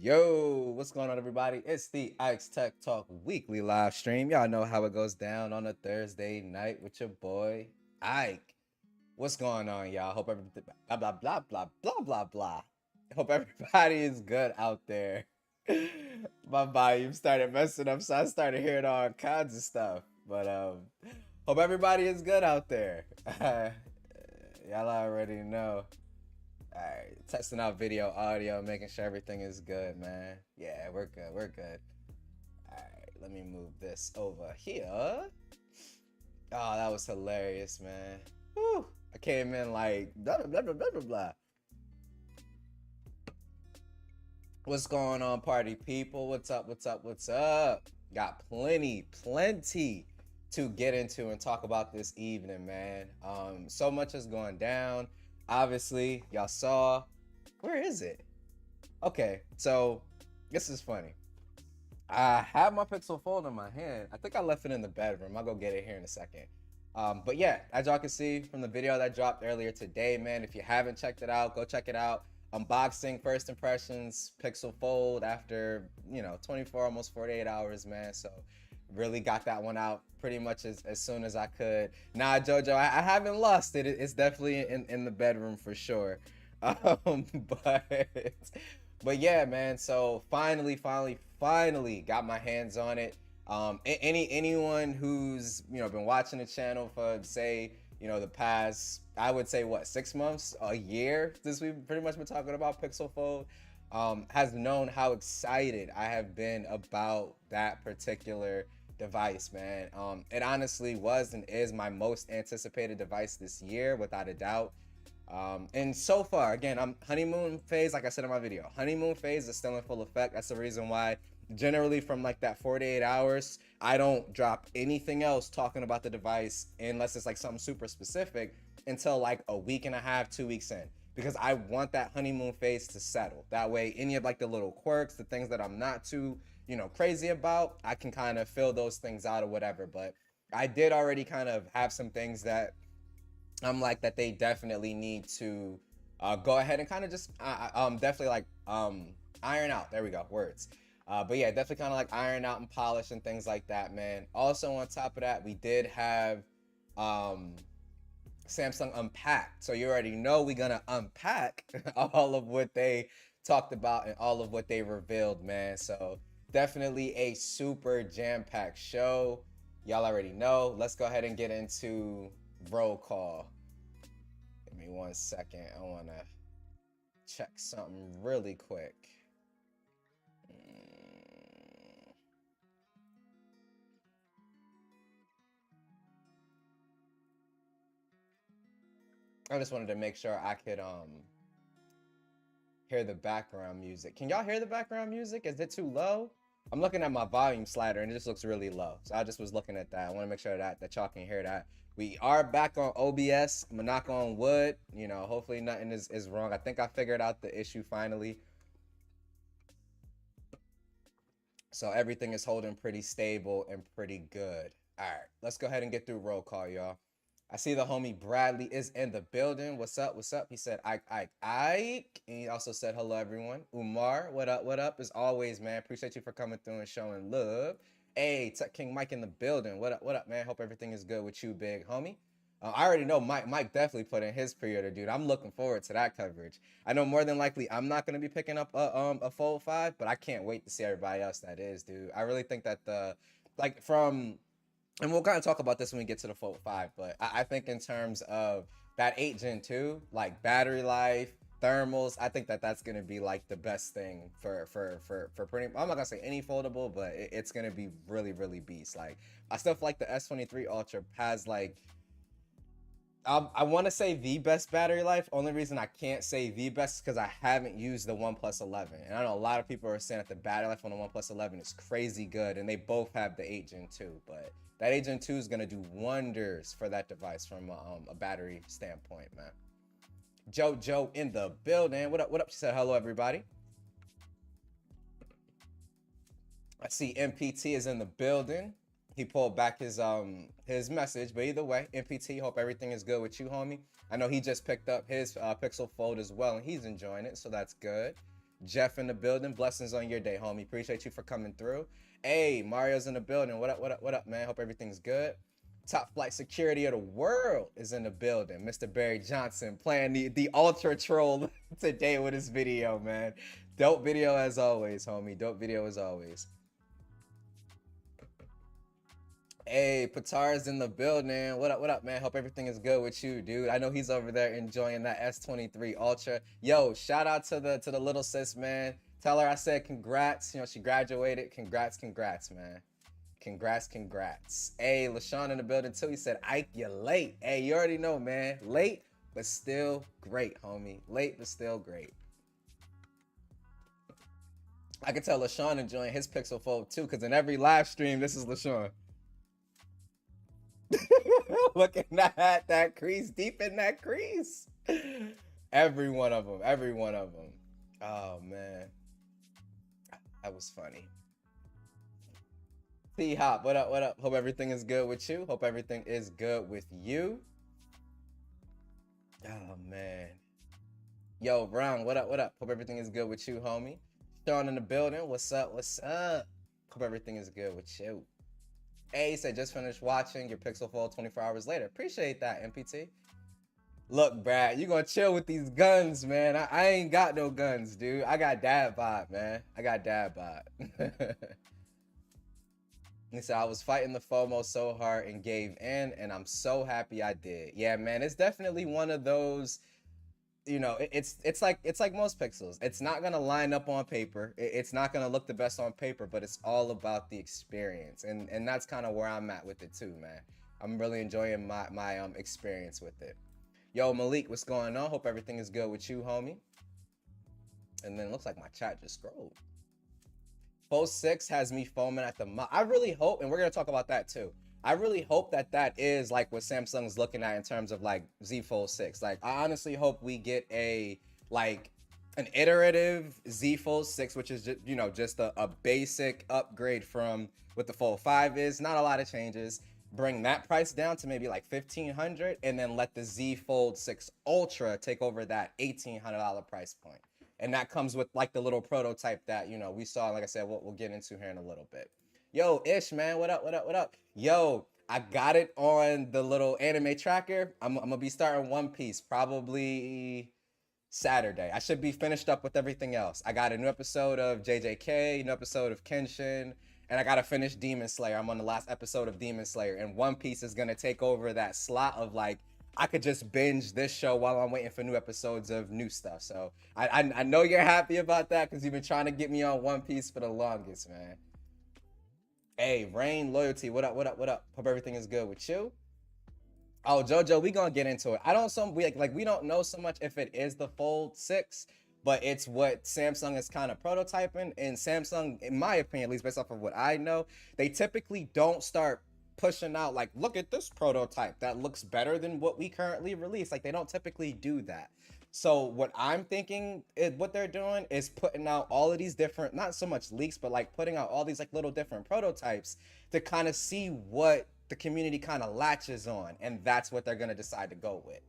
Yo, what's going on, everybody? It's the Ike's Tech Talk weekly live stream. Y'all know how it goes down on a Thursday night with your boy Ike. What's going on, y'all? Hope everything blah blah blah blah blah blah blah. Hope everybody is good out there. My volume started messing up, so I started hearing all kinds of stuff. But hope everybody is good out there. Y'all already know. All right, testing out video, audio, making sure everything is good, man. Yeah, we're good. We're good. All right, let me move this over here. Oh, that was hilarious, man. Whew. I came in like blah blah blah blah blah blah. What's going on, party people? What's up? What's up? What's up? Got plenty to get into and talk about this evening, man. So much is going down. Obviously, y'all saw. Where is it? Okay, so this is funny. I have my Pixel Fold in my hand. I think I left it in the bedroom. I'll go get it here in a second. But yeah, as y'all can see from the video that dropped earlier today, man, if you haven't checked it out, go check it out. Unboxing, first impressions, Pixel Fold after, 24, almost 48 hours, man. So really got that one out pretty much as soon as I could. Nah, Jojo, I haven't lost it. It's definitely in the bedroom for sure. But yeah, man. So finally got my hands on it. Anyone who's been watching the channel for say the past, I would say, what, 6 months, a year since we've pretty much been talking about Pixel Fold, has known how excited I have been about that particular device, man. It honestly was and is my most anticipated device this year, without a doubt. And so far, again, I'm honeymoon phase, like I said in my video, honeymoon phase is still in full effect. That's the reason why generally from like that 48 hours, I don't drop anything else talking about the device unless it's like something super specific until like a week and a half, 2 weeks in, because I want that honeymoon phase to settle. That way, any of like the little quirks, the things that I'm not too, crazy about, I can kind of fill those things out or whatever. But I did already kind of have some things that I'm like that they definitely need to go ahead and kind of just definitely like iron out. There we go, words. But yeah, definitely kind of like iron out and polish and things like that, man. Also on top of that, we did have Samsung Unpacked. So you already know we're gonna unpack all of what they talked about and all of what they revealed, man. So definitely a super jam-packed show. Y'all already know. Let's go ahead and get into roll call. Give me 1 second. I wanna check something really quick. I just wanted to make sure I could hear the background music. Can y'all hear the background music? Is it too low? I'm looking at my volume slider and it just looks really low. So I just was looking at that. I want to make sure that y'all can hear that. We are back on OBS. I'm gonna knock on wood. Hopefully nothing is wrong. I think I figured out the issue finally. So everything is holding pretty stable and pretty good. All right, let's go ahead and get through roll call, y'all. I see the homie Bradley is in the building. What's up? What's up? He said, Ike, Ike, Ike. And he also said, hello, everyone. Umar, what up? What up? As always, man. Appreciate you for coming through and showing love. Hey, Tech King Mike in the building. What up? What up, man? Hope everything is good with you, big homie. I already know Mike definitely put in his pre-order, dude. I'm looking forward to that coverage. I know more than likely I'm not going to be picking up a Fold 5, but I can't wait to see everybody else that is, dude. I really think that and we'll kind of talk about this when we get to the Fold 5, but I think in terms of that 8 Gen 2, like battery life, thermals, I think that that's going to be like the best thing for pretty, I'm not going to say any foldable, but it's going to be really, really beast. Like, I still feel like the S23 Ultra has like, I want to say the best battery life. Only reason I can't say the best is because I haven't used the OnePlus 11. And I know a lot of people are saying that the battery life on the OnePlus 11 is crazy good, and they both have the 8 Gen 2. But that 8 Gen 2 is going to do wonders for that device from a battery standpoint, man. JoJo in the building. What up? What up? She said hello, everybody. I see MPT is in the building. He pulled back his message, but either way, MPT, hope everything is good with you, homie. I know he just picked up his Pixel Fold as well, and he's enjoying it, so that's good. Jeff in the building. Blessings on your day, homie. Appreciate you for coming through. Hey, Mario's in the building. What up, what up, what up, man? Hope everything's good. Top flight security of the world is in the building. Mr. Barry Johnson playing the ultra troll today with his video, man. Dope video as always, homie. Dope video as always. Hey, Patar's in the building. What up, man? Hope everything is good with you, dude. I know he's over there enjoying that S23 Ultra. Yo, shout out to the little sis, man. Tell her I said congrats. You know, she graduated. Congrats, man. Congrats. Hey, LaShawn in the building too. He said, Ike, you're late. Hey, you already know, man. Late, but still great, homie. Late, but still great. I can tell LaShawn enjoying his Pixel Fold too, because in every live stream, this is LaShawn. Looking at that crease, deep in that crease. Every one of them. Oh, man. That was funny. T-Hop, what up? Hope everything is good with you. Hope everything is good with you. Oh, man. Yo, Brown, what up? Hope everything is good with you, homie. Sean in the building, what's up? Hope everything is good with you. Hey, said just finished watching your Pixel Fold 24 hours later. Appreciate that, MPT. Look, Brad, you gonna chill with these guns, man. I ain't got no guns, dude. I got dad bod, man. I got dad bod. He said, I was fighting the FOMO so hard and gave in, and I'm so happy I did. Yeah, man, it's definitely one of those, you know, it's like most pixels. It's not gonna line up on paper. It's not gonna look the best on paper, but it's all about the experience, and that's kind of where I'm at with it too, man. I'm really enjoying my experience with it. Yo, Malik, what's going on? Hope everything is good with you, homie. And then it looks like my chat just scrolled. Fold 6 has me foaming at the mouth. I really hope, and we're gonna talk about that too. I really hope that is like what Samsung's looking at in terms of like Z Fold 6. Like, I honestly hope we get an iterative Z Fold 6, which is just, you know, just a basic upgrade from what the Fold 5 is. Not a lot of changes. Bring that price down to maybe like $1,500, and then let the Z Fold 6 Ultra take over that $1,800 price point. And that comes with like the little prototype that, you know, we saw. Like I said, we'll get into here in a little bit. Yo, Ish, man, what up? Yo, I got it on the little anime tracker. I'm gonna be starting One Piece probably Saturday. I should be finished up with everything else. I got a new episode of JJK, new episode of Kenshin, and I gotta finish Demon Slayer. I'm on the last episode of Demon Slayer, and One Piece is gonna take over that slot of like, I could just binge this show while I'm waiting for new episodes of new stuff. So I know you're happy about that because you've been trying to get me on One Piece for the longest, man. Hey, Rain Loyalty, what up? Hope everything is good with you. Oh, Jojo, we gonna get into it. We don't know so much if it is the Fold 6, but it's what Samsung is kind of prototyping. And Samsung, in my opinion, at least based off of what I know, they typically don't start pushing out like, look at this prototype that looks better than what we currently release. Like, they don't typically do that. So what I'm thinking is what they're doing is putting out all of these different, not so much leaks, but like putting out all these like little different prototypes to kind of see what the community kind of latches on. And that's what they're going to decide to go with.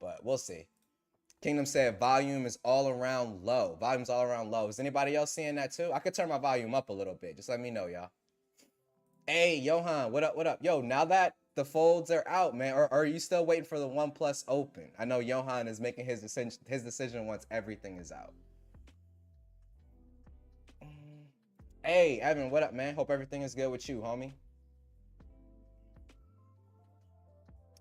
But we'll see. Kingdom said volume is all around low. Volume's all around low. Is anybody else seeing that too? I could turn my volume up a little bit. Just let me know, y'all. Hey, Johan, what up? Yo, now that the folds are out, man, or are you still waiting for the OnePlus Open? I know Johan is making his decision once everything is out. Hey, Evan, what up, man? Hope everything is good with you, homie.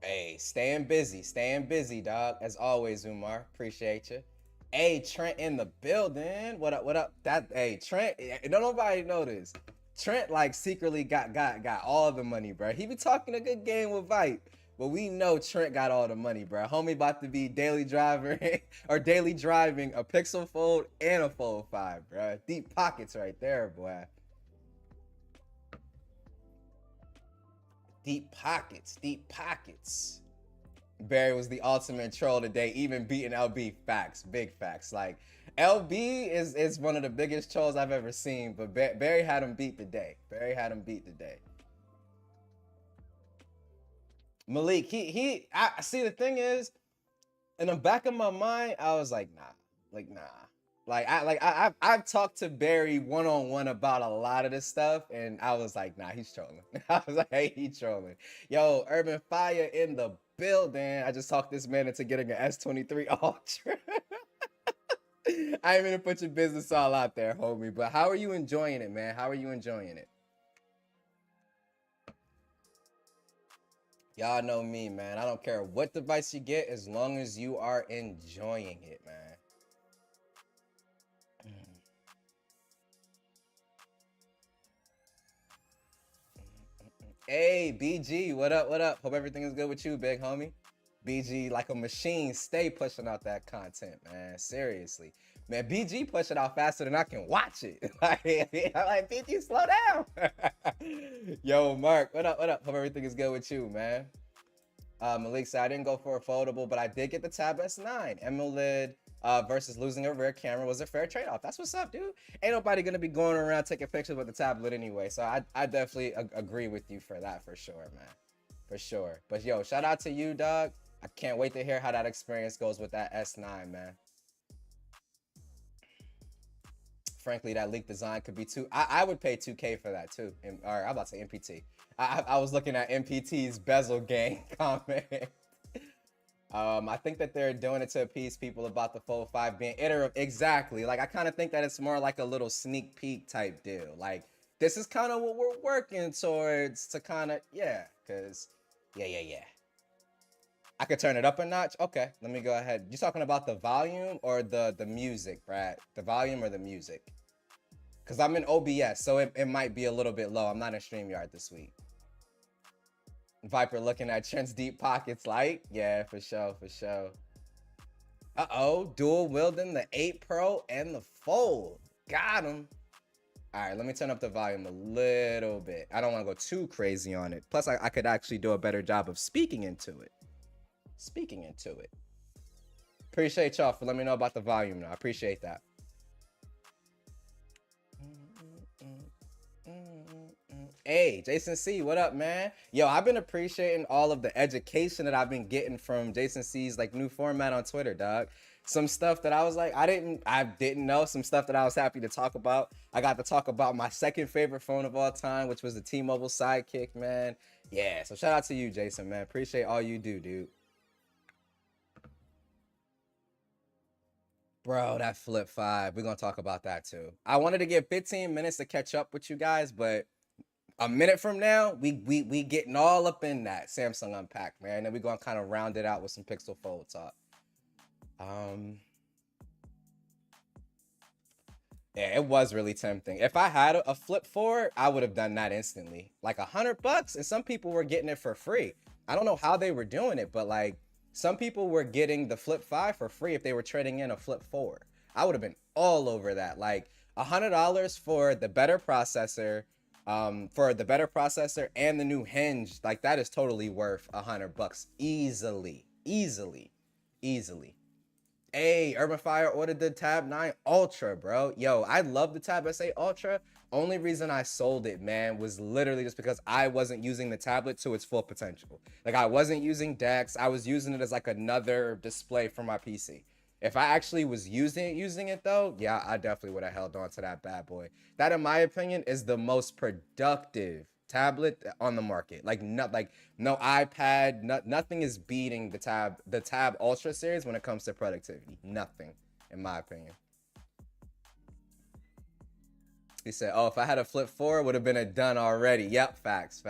Hey, staying busy, dog. As always, Umar, appreciate you. Hey, Trent in the building. What up? Hey, Trent, don't nobody know this. Trent like secretly got all the money, bro. He be talking a good game with Vite, but we know Trent got all the money, bro. Homie about to be daily driving a Pixel Fold and a Fold 5, bro. Deep pockets right there, boy. Deep pockets. Barry was the ultimate troll today, even beating LB. Facts, big facts. Like, LB is one of the biggest trolls I've ever seen, but Barry had him beat today. Malik, I see, the thing is, in the back of my mind, I was like, nah. I've talked to Barry one on one about a lot of this stuff, and I was like, nah, he's trolling. I was like, hey, he's trolling. Yo, Urban Fire in the building. I just talked this man into getting an S23 Ultra. I ain't gonna put your business all out there, homie. But how are you enjoying it, man? How are you enjoying it? Y'all know me, man. I don't care what device you get as long as you are enjoying it, man. Hey, BG, what up? What up? Hope everything is good with you, big homie. BG, like a machine, stay pushing out that content, man. Seriously. Man, BG pushing out faster than I can watch it. I'm like, BG, slow down. Yo, Mark, what up? What up? Hope everything is good with you, man. Malik said, I didn't go for a foldable, but I did get the Tab S9. AMOLED versus losing a rear camera was a fair trade-off. That's what's up, dude. Ain't nobody going to be going around taking pictures with the tablet anyway. So I definitely agree with you for that, for sure, man. For sure. But yo, shout out to you, dog. I can't wait to hear how that experience goes with that S9, man. Frankly, that leaked design could be too. I would pay 2K for that too. Or I'm about to say MPT. I was looking at MPT's bezel gang comment. I think that they're doing it to appease people about the Fold 5 being iterative. Exactly. Like, I kind of think that it's more like a little sneak peek type deal. Like, this is kind of what we're working towards to kind of, yeah. Because, yeah. I could turn it up a notch. Okay, let me go ahead. You talking about the volume or the music, Brad? The volume or the music? Because I'm in OBS, so it might be a little bit low. I'm not in StreamYard this week. Viper looking at Trent's deep pockets like, yeah, for sure, for sure. Uh-oh, dual wielding the 8 Pro and the Fold. Got him. All right, let me turn up the volume a little bit. I don't want to go too crazy on it. Plus, I could actually do a better job of speaking into it. Appreciate y'all for letting me know about the volume now. I appreciate that. Hey, Jason C, what up, man? Yo, I've been appreciating all of the education that I've been getting from Jason C's like new format on Twitter, dog. Some stuff that I was like, I didn't know. Some stuff that I was happy to talk about. I got to talk about my second favorite phone of all time, which was the T-Mobile Sidekick, man. Yeah, so shout out to you, Jason, man. Appreciate all you do, dude. Bro, that Flip 5, we're gonna talk about that too. I wanted to get 15 minutes to catch up with you guys, but a minute from now, we getting all up in that Samsung Unpacked, man. And then we're gonna kind of round it out with some Pixel Fold talk. Yeah, it was really tempting. If I had a Flip 4, I would have done that instantly. Like $100, and some people were getting it for free. I don't know how they were doing it, but like some people were getting the Flip 5 for free if they were trading in a Flip 4. I would have been all over that. Like $100 for the better processor, and the new hinge. Like that is totally worth $100 easily. Hey, Urban Fire ordered the Tab 9 Ultra, bro. Yo, I love the Tab S8 Ultra. Only reason I sold it, man, was literally just because I wasn't using the tablet to its full potential. Like, I wasn't using DeX. I was using it as like another display for my PC. If I actually was using it though, yeah, I definitely would have held on to that bad boy. That, in my opinion, is the most productive tablet on the market. Like no iPad, nothing is beating the Tab Ultra series when it comes to productivity. Nothing, in my opinion. He said, "Oh, if I had a Flip 4, it would have been a done already." Yep, facts.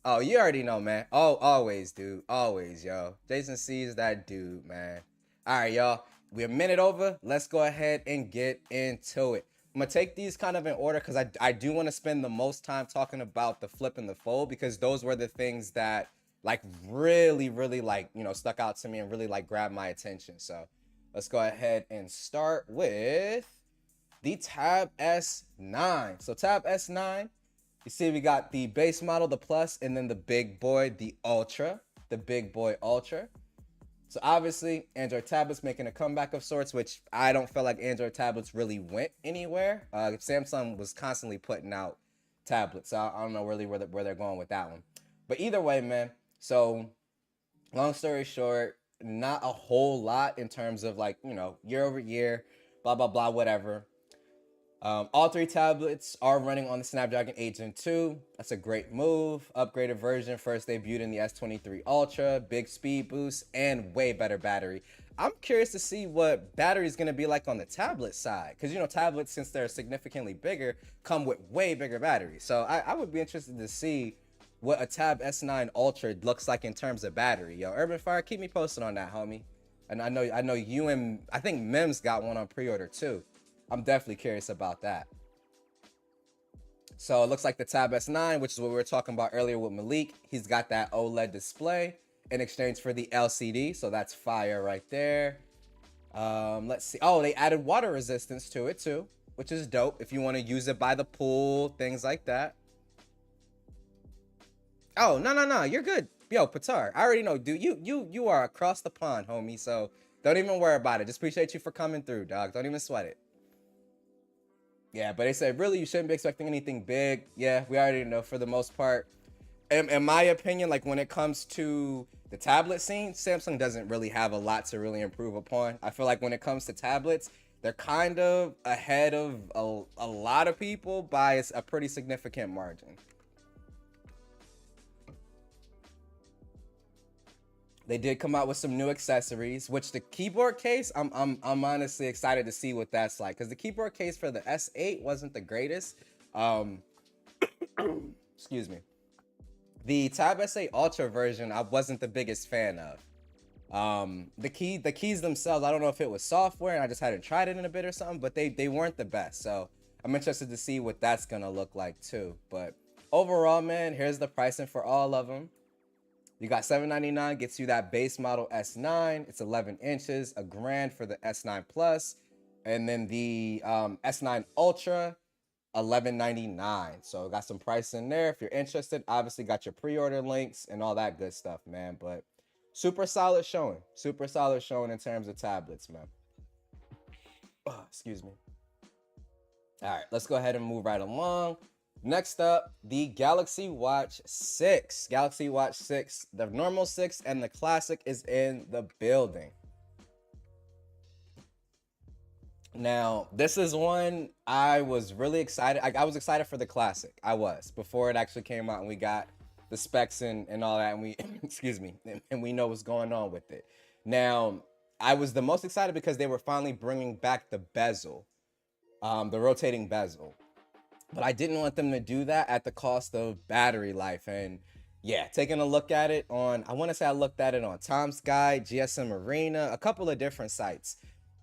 Oh, you already know, man. Oh, always, dude. Always, yo. Jason C is that dude, man. All right, y'all. We're a minute over. Let's go ahead and get into it. I'm going to take these kind of in order because I do want to spend the most time talking about the Flip and the Fold because those were the things that like really like, you know, stuck out to me and really like grabbed my attention. So let's go ahead and start with the Tab S9. So Tab S9, you see we got the base model, the Plus, and then the big boy, the Ultra, the big boy Ultra. So obviously, Android tablets making a comeback of sorts, which I don't feel like Android tablets really went anywhere. Samsung was constantly putting out tablets, so I don't know really where they're going with that one. But either way, man, so Long story short, not a whole lot in terms of like, year over year, blah, blah, blah, whatever. All three tablets are running on the Snapdragon 8 Gen 2. That's a great move. Upgraded version, first debuted in the S23 Ultra, big speed boost, and way better battery. I'm curious to see what battery is going to be like on the tablet side. Because, tablets, since they're significantly bigger, come with way bigger batteries. So I would be interested to see what a Tab S9 Ultra looks like in terms of battery. Yo, Urban Fire, keep me posted on that, homie. And I know you and I think Mims got one on pre-order too. I'm definitely curious about that. So it looks like the Tab S9, which is what we were talking about earlier with Malik, he's got that OLED display in exchange for the LCD. So that's fire right there. Let's see. Oh, they added water resistance to it too, which is dope if you want to use it by the pool, things like that. Oh, no, you're good. Yo, Patar, I already know, dude. You are across the pond, homie. So don't even worry about it. Just appreciate you for coming through, dog. Don't even sweat it. Yeah, but they said, really, you shouldn't be expecting anything big. Yeah, we already know for the most part. In my opinion, like when it comes to the tablet scene, Samsung doesn't really have a lot to really improve upon. I feel like when it comes to tablets, they're kind of ahead of a lot of people by a pretty significant margin. They did come out with some new accessories, which the keyboard case, I'm honestly excited to see what that's like, because the keyboard case for the S8 wasn't the greatest. Excuse me. The Tab S8 Ultra version, I wasn't the biggest fan of. The keys themselves, I don't know if it was software and I just hadn't tried it in a bit or something, but they weren't the best. So I'm interested to see what that's gonna look like too. But overall, man, here's the pricing for all of them. You got $799, gets you that base model S9. It's 11 inches, $1,000 for the S9 Plus. And then the S9 Ultra, $1,199. So got some price in there if you're interested. Obviously got your pre-order links and all that good stuff, man. But super solid showing. Super solid showing in terms of tablets, man. Oh, excuse me. All right, let's go ahead and move right along. Next up, the Galaxy Watch 6. Galaxy Watch 6, the normal 6 and the classic is in the building. Now, this is one I was really excited. I was excited for the classic. I was, before it actually came out and we got the specs and all that, and we, excuse me, and we know what's going on with it. Now, I was the most excited because they were finally bringing back the bezel, the rotating bezel. But I didn't want them to do that at the cost of battery life. And yeah, taking a look at it on, I want to say I looked at it on Tom's Guide, GSM Arena, a couple of different sites.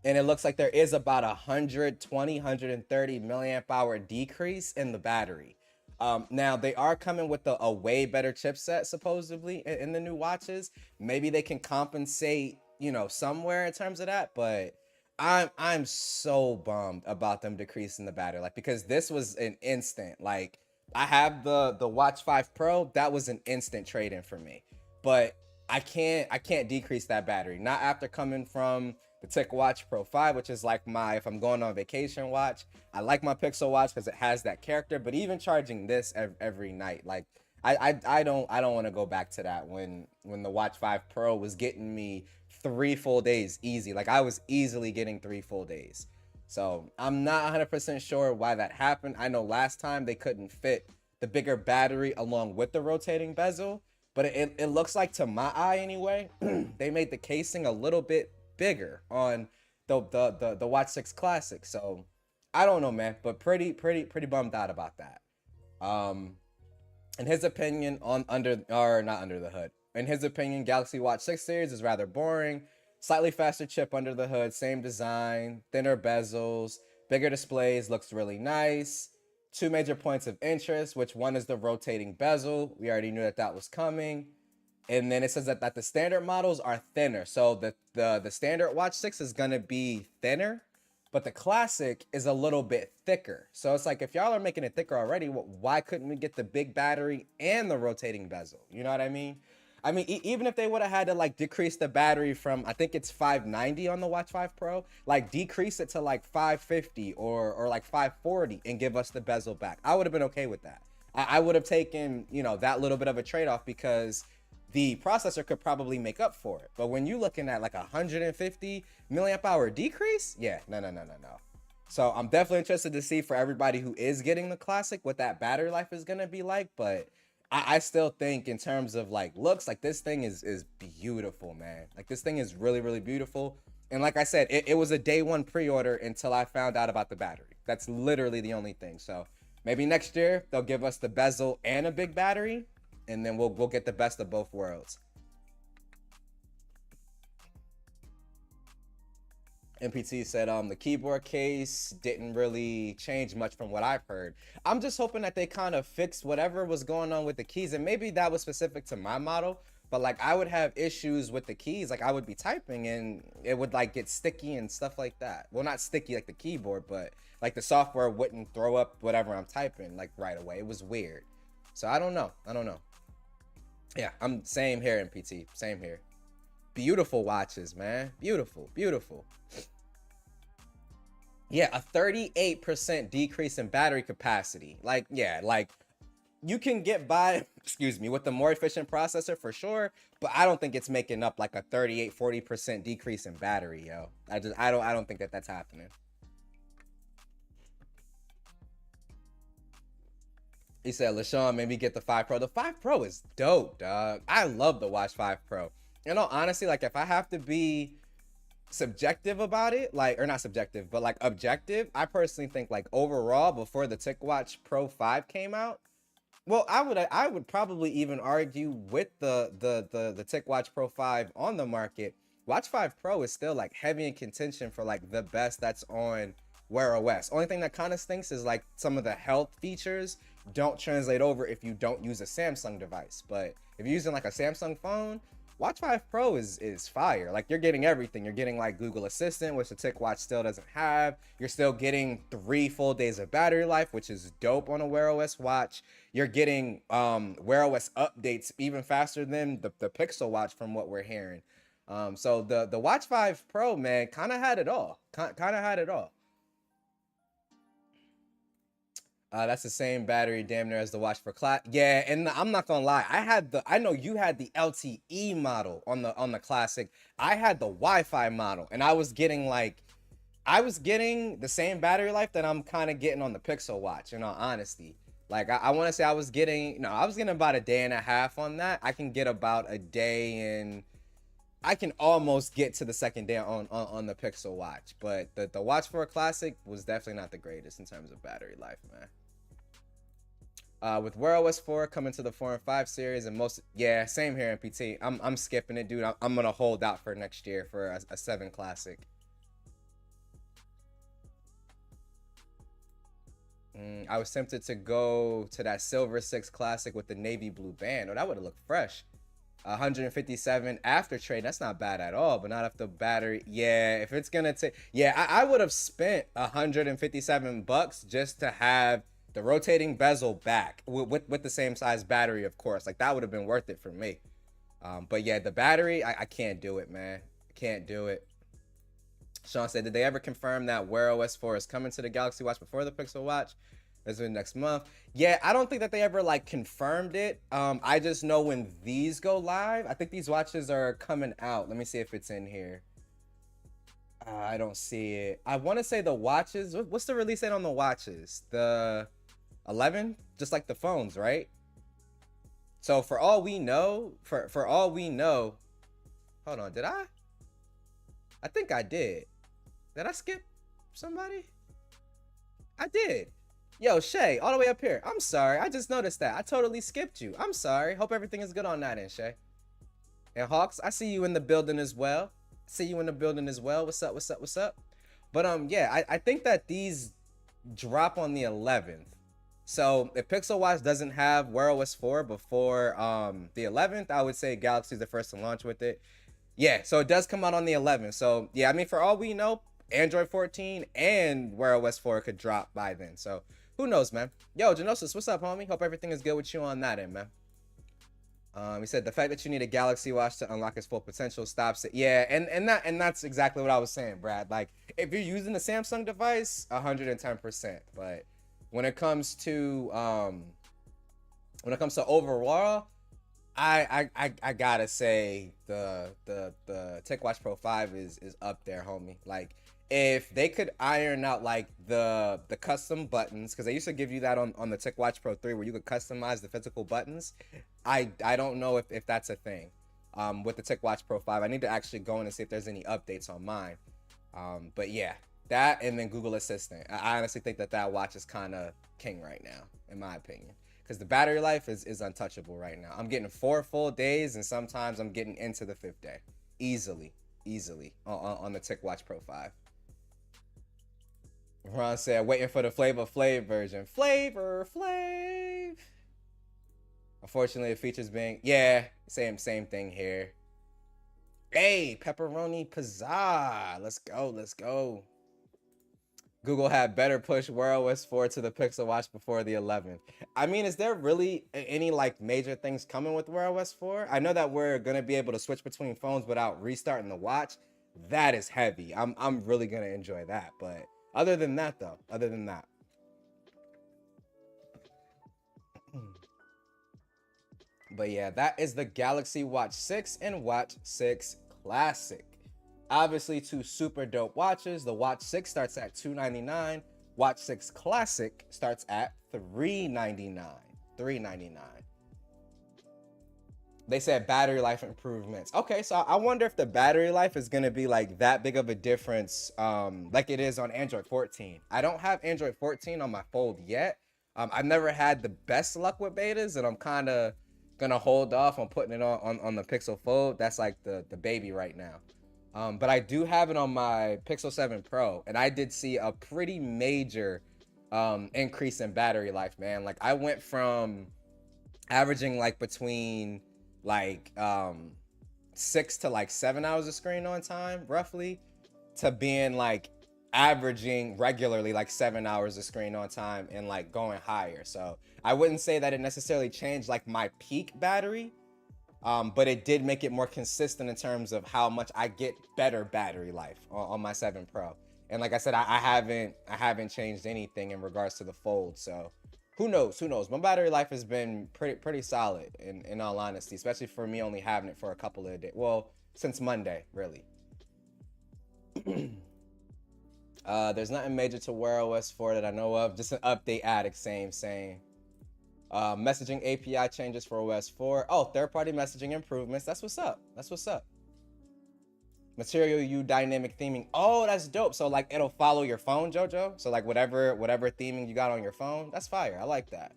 And it looks like there is about 120, 130 milliamp hour decrease in the battery. Now, they are coming with a way better chipset, supposedly, in the new watches. Maybe they can compensate, somewhere in terms of that. But I'm so bummed about them decreasing the battery life, because this was an instant. Like, I have the Watch 5 Pro, that was an instant trade-in for me. But I can't decrease that battery. Not after coming from the TicWatch Pro 5, which is like if I'm going on vacation watch. I like my Pixel watch because it has that character, but even charging this every night, like I don't want to go back to that when the Watch 5 Pro was getting me 3 full days easy. Like, I was easily getting 3 full days. So I'm not 100% sure why that happened. I know last time they couldn't fit the bigger battery along with the rotating bezel, but it looks like, to my eye anyway, they made the casing a little bit bigger on the Watch 6 Classic. So I don't know, man, but pretty bummed out about that. In his opinion, not under the hood. In his opinion, Galaxy Watch 6 series is rather boring. Slightly faster chip under the hood, same design, thinner bezels, bigger displays, looks really nice. 2 major points of interest, which one is the rotating bezel. We already knew that was coming. And then it says that the standard models are thinner. So the standard Watch 6 is going to be thinner, but the classic is a little bit thicker. So it's like, if y'all are making it thicker already, why couldn't we get the big battery and the rotating bezel? You know what I mean? I mean, even if they would have had to like decrease the battery from, I think it's 590 on the Watch 5 Pro, like decrease it to like 550 or like 540 and give us the bezel back, I would have been okay with that. I would have taken, that little bit of a trade-off, because the processor could probably make up for it. But when you're looking at like 150 milliamp hour decrease, yeah, no. So I'm definitely interested to see for everybody who is getting the classic what that battery life is gonna be like. But I still think in terms of like looks, like this thing is beautiful, man. Like this thing is really, really beautiful. And like I said, it was a day one pre-order until I found out about the battery. That's literally the only thing. So maybe next year they'll give us the bezel and a big battery, and then we'll get the best of both worlds. MPT said the keyboard case didn't really change much from what I've heard. I'm just hoping that they kind of fixed whatever was going on with the keys, and maybe that was specific to my model, but like I would have issues with the keys. Like I would be typing and it would like get sticky and stuff like that. Well, not sticky like the keyboard, but like the software wouldn't throw up whatever I'm typing like right away. It was weird. So I don't know. Yeah, I'm same here, MPT, same here. Beautiful watches, man. Beautiful. Yeah, a 38% decrease in battery capacity. Like, yeah, like you can get by, excuse me, with the more efficient processor for sure, but I don't think it's making up like a 40% decrease in battery, yo. I don't think that that's happening. He said, LaShawn, maybe get the 5 Pro. The 5 Pro is dope, dog. I love the Watch 5 Pro. You know, honestly, like if I have to be subjective about it, like, or not subjective, but like objective, I personally think like overall before the TicWatch Pro 5 came out, well, I would probably even argue with the TicWatch Pro 5 on the market, Watch 5 Pro is still like heavy in contention for like the best that's on Wear OS. Only thing that kind of stinks is like some of the health features don't translate over if you don't use a Samsung device. But if you're using like a Samsung phone, Watch 5 Pro is fire. Like you're getting everything. You're getting like Google Assistant, which the TicWatch still doesn't have. You're still getting 3 full days of battery life, which is dope on a Wear OS watch. You're getting Wear OS updates even faster than the Pixel watch from what we're hearing. So the Watch 5 Pro, man, kind of had it all. Kind of had it all. That's the same battery damn near as the watch for class. Yeah, and I'm not gonna lie, I know you had the LTE model on the classic. I had the Wi-Fi model, and I was getting the same battery life that I'm kind of getting on the Pixel watch, in all honesty. Like I want to say I was getting about a day and a half on that. I can get about a day, and I can almost get to the second day on the Pixel watch. But the Watch 4 Classic was definitely not the greatest in terms of battery life, man. With Wear OS 4 coming to the 4 and 5 series, and yeah, same here, MPT. I'm skipping it, dude. I'm gonna hold out for next year for a 7 Classic. I was tempted to go to that Silver 6 Classic with the navy blue band. Oh, that would have looked fresh. 157 after trade, that's not bad at all, but not if the battery. Yeah, if it's gonna take, yeah, I would have spent $157 just to have the rotating bezel back with the same size battery, of course. Like that would have been worth it for me. But yeah, the battery, I can't do it, man. I can't do it. Sean said, did they ever confirm that Wear OS 4 is coming to the Galaxy Watch before the Pixel Watch? This is next month. Yeah, I don't think that they ever like confirmed it. I just know when these go live, I think these watches are coming out. Let me see if it's in here. I don't see it. I want to say the watches. What's the release date on the watches? The 11, just like the phones, right? So for all we know, for all we know, hold on, did I think I did. Did I skip somebody? I did. Yo, Shay, all the way up here. I'm sorry. I just noticed that. I totally skipped you. I'm sorry. Hope everything is good on that end, Shay. And Hawks, I see you in the building as well. What's up? But yeah, I think that these drop on the 11th. So if Pixel Watch doesn't have Wear OS 4 before the 11th, I would say Galaxy is the first to launch with it. Yeah, so it does come out on the 11th. So yeah, I mean, for all we know, Android 14 and Wear OS 4 could drop by then. So who knows, man? Yo, Genosis, what's up, homie? Hope everything is good with you on that end, man. He said the fact that you need a Galaxy Watch to unlock its full potential stops it. Yeah, and that's exactly what I was saying, Brad. Like, if you're using the Samsung device, 110%. But when it comes to overall, I gotta say the TicWatch Pro 5 is up there, homie. Like if they could iron out like the custom buttons, because they used to give you that on the TicWatch Pro 3 where you could customize the physical buttons. I don't know if that's a thing. With the TicWatch Pro 5. I need to actually go in and see if there's any updates on mine. But yeah, that and then Google Assistant. I honestly think that watch is kind of king right now, in my opinion. Because the battery life is untouchable right now. I'm getting 4 full days, and sometimes I'm getting into the 5th day. Easily on the TicWatch Pro 5. Ron said, waiting for the Flavor Flav version. Flavor Flav. Unfortunately, the features being, yeah, same thing here. Hey, pepperoni pizza. Let's go. Google had better push Wear OS 4 to the Pixel Watch before the 11. I mean, is there really any like major things coming with Wear OS 4? I know that we're gonna be able to switch between phones without restarting the watch. That is heavy. I'm really gonna enjoy that. But other than that, though, but yeah, that is the Galaxy Watch 6 and Watch 6 Classic. Obviously, two super dope watches. The Watch 6 starts at $299. Watch 6 Classic starts at $399. They said battery life improvements. Okay, so I wonder if the battery life is gonna be like that big of a difference, like it is on Android 14. I don't have Android 14 on my Fold yet. I've never had the best luck with betas, and I'm kind of gonna hold off on putting it on the Pixel Fold. That's like the baby right now. But I do have it on my Pixel 7 Pro, and I did see a pretty major increase in battery life, man. Like I went from averaging like between like 6 to like 7 hours of screen on time, roughly, to being like averaging regularly like 7 hours of screen on time and like going higher. So I wouldn't say that it necessarily changed like my peak battery, but it did make it more consistent in terms of how much I get better battery life on my 7 Pro. And like I said, I haven't changed anything in regards to the Fold. So who knows? My battery life has been pretty solid in all honesty, especially for me only having it for a couple of days. Well, since Monday, really. There's nothing major to Wear OS 4 that I know of. Just an update addict, same. Messaging API changes for OS 4. Oh, third-party messaging improvements. That's what's up. Material U dynamic theming. Oh, that's dope. So like it'll follow your phone, Jojo. So like whatever theming you got on your phone, that's fire. I like that.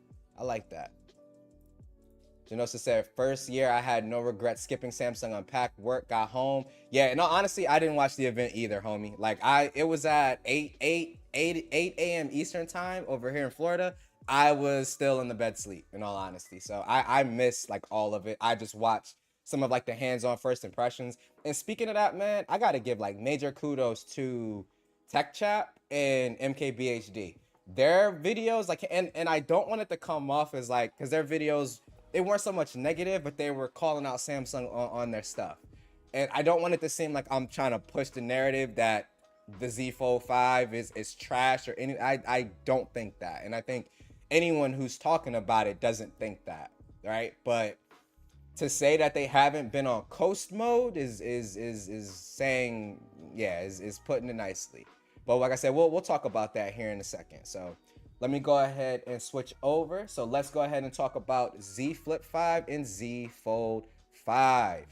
Genosa said, first year I had no regrets skipping Samsung Unpacked, work, got home. Yeah, no, honestly, I didn't watch the event either, homie. Like it was at 8 a.m. Eastern time over here in Florida. I was still in the bed sleep, in all honesty. So I missed like all of it. I just watched some of like the hands-on first impressions. And speaking of that, man, I gotta give like major kudos to Tech Chap and MKBHD. Their videos, like, and I don't want it to come off as like, because their videos, they weren't so much negative, but they were calling out Samsung on their stuff. And I don't want it to seem like I'm trying to push the narrative that the Z Fold 5 is trash or any. I don't think that. And I think anyone who's talking about it doesn't think that, right? But to say that they haven't been on coast mode is saying, yeah, is putting it nicely. But like I said, we'll talk about that here in a second. So let me go ahead and switch over. So let's go ahead and talk about Z Flip 5 and Z Fold 5.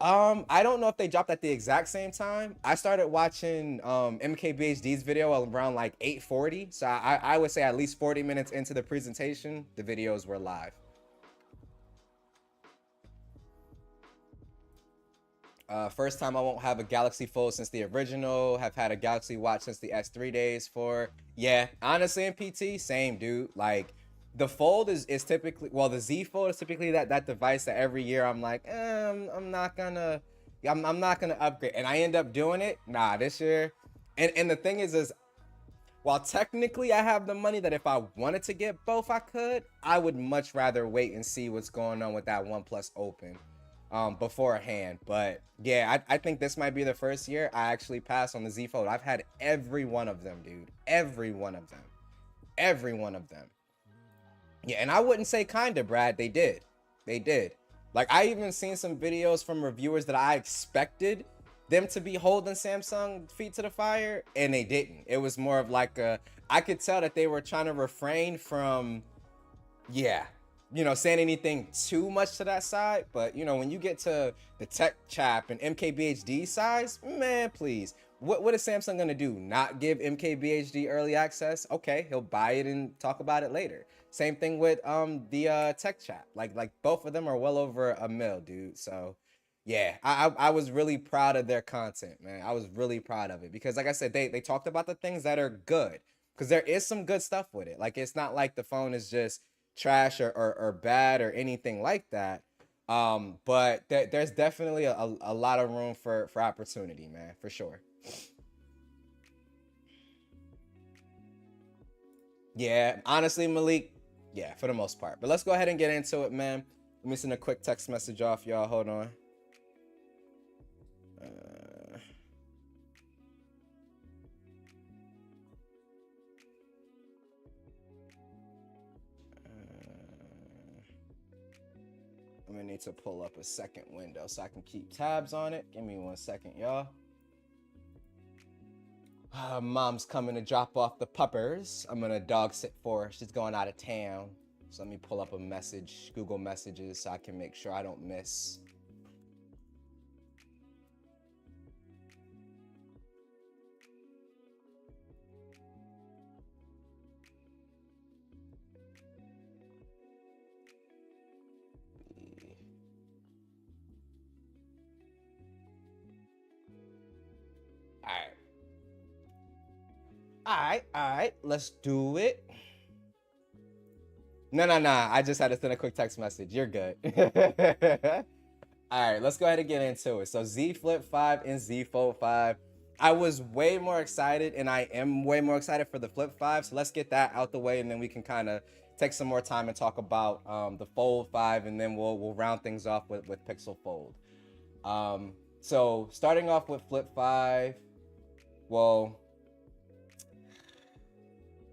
I don't know if they dropped at the exact same time. I started watching MKBHD's video around like 8:40. So I would say at least 40 minutes into the presentation, the videos were live. First time I won't have a Galaxy Fold since the original. Have had a Galaxy Watch since the S3 days for. Yeah, honestly, in PT, same, dude. Like, the Fold is typically, well, the Z Fold is typically that device that every year I'm like, I'm not gonna upgrade. And I end up doing it. Nah, this year. And the thing is while technically I have the money that if I wanted to get both, I could, I would much rather wait and see what's going on with that OnePlus Open beforehand. But yeah, I think this might be the first year I actually pass on the Z Fold. I've had every one of them, dude. Every one of them. Yeah, and I wouldn't say kinda, Brad. They did. They did. Like, I even seen some videos from reviewers that I expected them to be holding Samsung feet to the fire, and they didn't. It was more of like I could tell that they were trying to refrain from, yeah, saying anything too much to that side. But when you get to the tech chap and MKBHD size, man, please. What is Samsung gonna do? Not give MKBHD early access? Okay, he'll buy it and talk about it later. Same thing with the tech chat. Like both of them are well over a mil, dude. So yeah, I was really proud of their content, man. I was really proud of it because, like I said, they talked about the things that are good, because there is some good stuff with it. Like, it's not like the phone is just trash or bad or anything like that. But there's definitely a lot of room for opportunity, man, for sure. Yeah, honestly, Malik, yeah, for the most part. But let's go ahead and get into it, man. Let me send a quick text message off, y'all. Hold on. I'm gonna need to pull up a second window so I can keep tabs on it. Give me 1 second, y'all. Mom's coming to drop off the puppers. I'm gonna dog sit for her. She's going out of town. So let me pull up a message, Google Messages, so I can make sure I don't miss. All right, let's do it. No. I just had to send a quick text message. You're good. All right, let's go ahead and get into it. So Z Flip 5 and Z Fold 5. I was way more excited, and I am way more excited for the Flip 5. So let's get that out the way, and then we can kind of take some more time and talk about the Fold 5, and then we'll round things off with Pixel Fold. So starting off with Flip 5, well,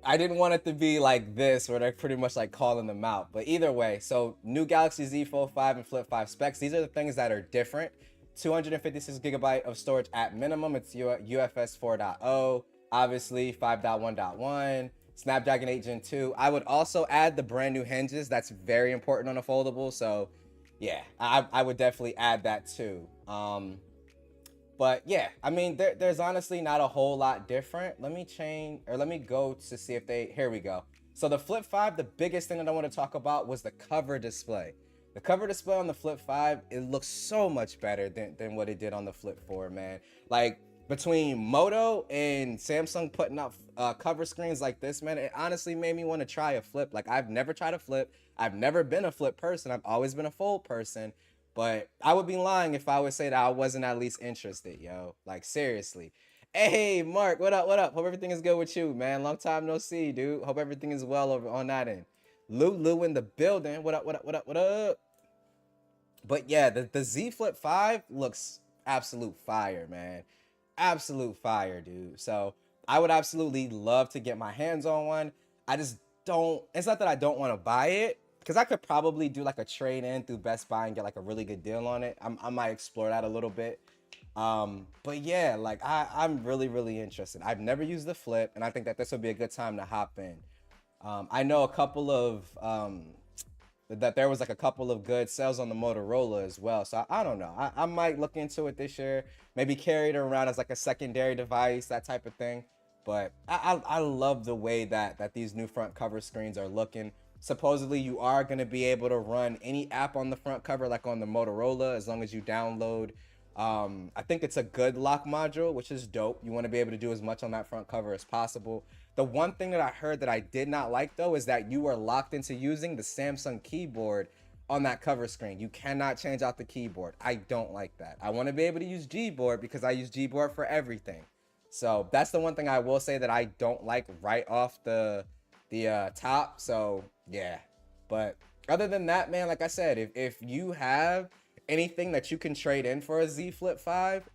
I didn't want it to be like this where they're pretty much like calling them out. But either way, so new Galaxy Z Fold 5 and Flip 5 specs. These are the things that are different. 256 gigabyte of storage at minimum. It's UFS 4.0, obviously 5.1.1, Snapdragon 8 Gen 2. I would also add the brand new hinges. That's very important on a foldable. So yeah, I would definitely add that too. But yeah, I mean, there's honestly not a whole lot different. Let me change, or let me go to see if here we go. So the Flip 5, the biggest thing that I want to talk about was the cover display. The cover display on the Flip 5, it looks so much better than what it did on the Flip 4, man. Like, between Moto and Samsung putting out cover screens like this, man, it honestly made me want to try a Flip. Like, I've never tried a Flip. I've never been a Flip person. I've always been a Fold person. But I would be lying if I would say that I wasn't at least interested, yo. Like, seriously. Hey, Mark, what up, what up? Hope everything is good with you, man. Long time no see, dude. Hope everything is well over on that end. Lou in the building. What up, what up, what up, what up? But yeah, the Z Flip 5 looks absolute fire, man. Absolute fire, dude. So I would absolutely love to get my hands on one. I just don't, it's not that I don't want to buy it, because I could probably do like a trade in through Best Buy and get like a really good deal on it. I might explore that a little bit. But yeah, like I'm really interested. I've never used the Flip, and I think that this would be a good time to hop in. I know a couple of that there was like a couple of good sales on the Motorola as well. So I don't know. I might look into it this year. Maybe carry it around as like a secondary device, that type of thing. But I love the way that these new front cover screens are looking. Supposedly you are going to be able to run any app on the front cover like on the Motorola, as long as you download I think it's a good lock module, which is dope. You want to be able to do as much on that front cover as possible. The one thing that I heard that I did not like though is that you are locked into using the Samsung keyboard on that cover screen. You cannot change out the keyboard. I don't like that. I want to be able to use Gboard because I use Gboard for everything. So that's the one thing I will say that I don't like right off the top. So yeah, but other than that, man, like I said, if you have anything that you can trade in for a Z Flip 5,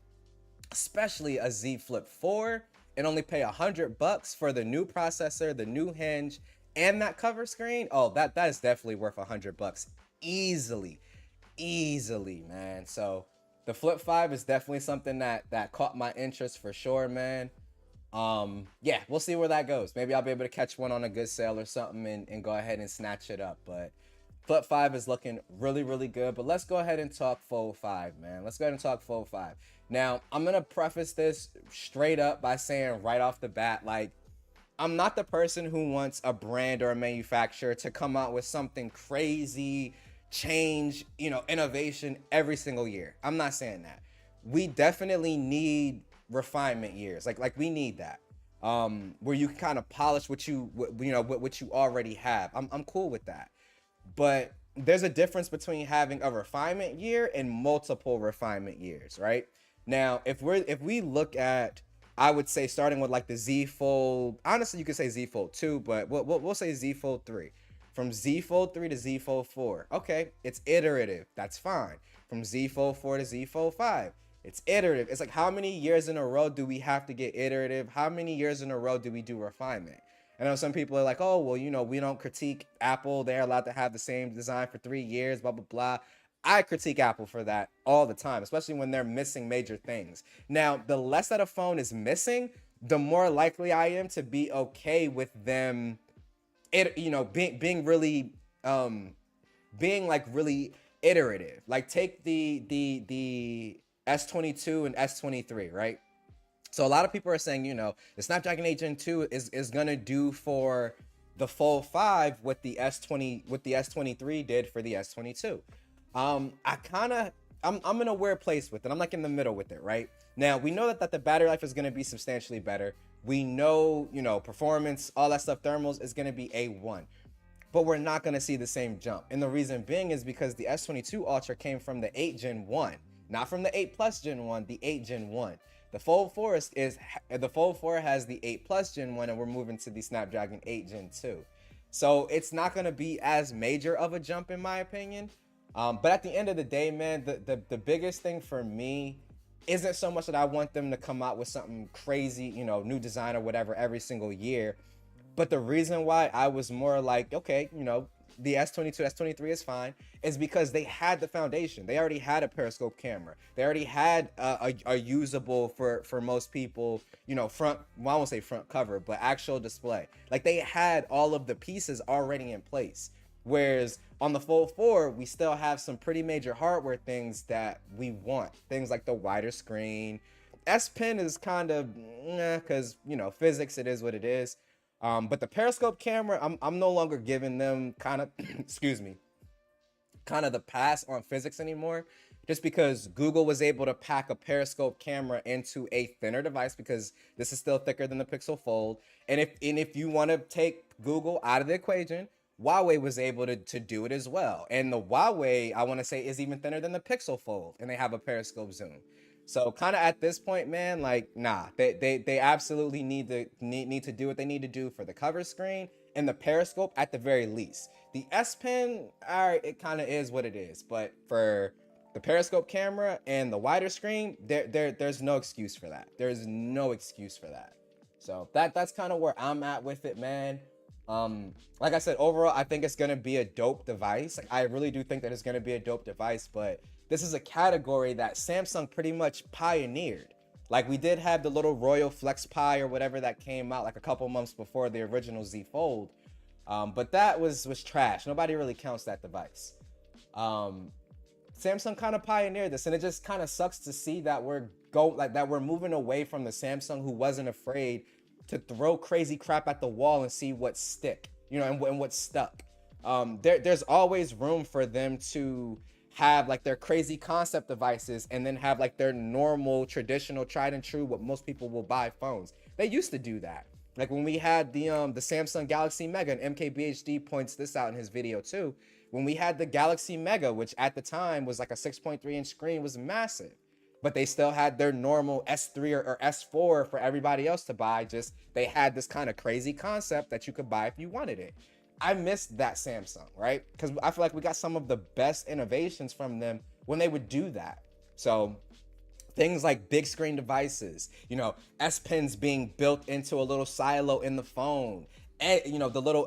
especially a Z Flip 4, and only pay $100 for the new processor, the new hinge, and that cover screen, oh, that is definitely worth $100 easily, easily, man. So the Flip 5 is definitely something that caught my interest for sure, man. Yeah, we'll see where that goes. Maybe I'll be able to catch one on a good sale or something and go ahead and snatch it up. But Flip 5 is looking really, really good. But let's go ahead and talk Fold 5, man. Let's go ahead and talk Fold 5. Now, I'm going to preface this straight up by saying right off the bat, like, I'm not the person who wants a brand or a manufacturer to come out with something crazy, change, innovation every single year. I'm not saying that. We definitely need refinement years. Like we need that. Where you can kind of polish what what you already have. I'm cool with that. But there's a difference between having a refinement year and multiple refinement years, right? Now, if we look at, I would say, starting with like the Z Fold. Honestly, you could say Z Fold 2, but we'll say Z Fold 3. From Z Fold 3 to Z Fold 4, okay, it's iterative. That's fine. From Z Fold 4 to Z Fold 5, it's iterative. It's like, how many years in a row do we have to get iterative? How many years in a row do we do refinement? I know some people are like, oh, well, we don't critique Apple. They're allowed to have the same design for 3 years, blah, blah, blah. I critique Apple for that all the time, especially when they're missing major things. Now, the less that a phone is missing, the more likely I am to be okay with them, being really, being like really iterative. Like take the S22 and S23, right? So a lot of people are saying, the Snapdragon 8 Gen 2 is gonna do for the Fold 5 what the S23 did for the S22. I'm in a weird place with it. I'm like in the middle with it, right? Now we know that the battery life is gonna be substantially better. We know, performance, all that stuff, thermals is gonna be A1. But we're not gonna see the same jump. And the reason being is because the S22 Ultra came from the 8 Gen 1, not from the 8 Plus Gen 1, the 8 Gen 1. The Fold 4 the Fold 4 has the 8 Plus Gen 1, and we're moving to the Snapdragon 8 Gen 2. So it's not going to be as major of a jump in my opinion. But at the end of the day, man, the biggest thing for me isn't so much that I want them to come out with something crazy, new design or whatever every single year. But the reason why I was more like, okay, the S22, S23 is fine, is because they had the foundation. They already had a periscope camera. They already had a usable, for most people, front, well, I won't say front cover, but actual display. Like they had all of the pieces already in place. Whereas on the Fold 4, we still have some pretty major hardware things that we want. Things like the wider screen. S Pen is kind of, because, physics, it is what it is. But the periscope camera, I'm no longer giving them kind of, excuse me, kind of the pass on physics anymore, just because Google was able to pack a periscope camera into a thinner device, because this is still thicker than the Pixel Fold. And if you want to take Google out of the equation, Huawei was able to do it as well. And the Huawei, I want to say, is even thinner than the Pixel Fold, and they have a periscope zoom. So kind of at this point, man, like, nah, they absolutely need to do what they need to do for the cover screen and the periscope at the very least. The S Pen, all right, it kind of is what it is. But for the periscope camera and the wider screen, there's no excuse for that. There's no excuse for that. So that's kind of where I'm at with it, man. Like I said, overall, I think it's gonna be a dope device. Like, I really do think that it's gonna be a dope device, but this is a category that Samsung pretty much pioneered. Like, we did have the little Royal Flex Pi or whatever that came out like a couple months before the original Z Fold, but that was trash. Nobody really counts that device. Samsung kind of pioneered this, and it just kind of sucks to see that we're moving away from the Samsung who wasn't afraid to throw crazy crap at the wall and see what stick, and what's stuck. There's always room for them to have like their crazy concept devices and then have like their normal, traditional, tried and true, what most people will buy phones. They used to do that. Like when we had the Samsung Galaxy Mega, and MKBHD points this out in his video too. When we had the Galaxy Mega, which at the time was like a 6.3-inch screen, was massive. But they still had their normal S3 or S4 for everybody else to buy. Just they had this kind of crazy concept that you could buy if you wanted it. I missed that Samsung, right? Because I feel like we got some of the best innovations from them when they would do that. So things like big screen devices, S Pens being built into a little silo in the phone, and, the little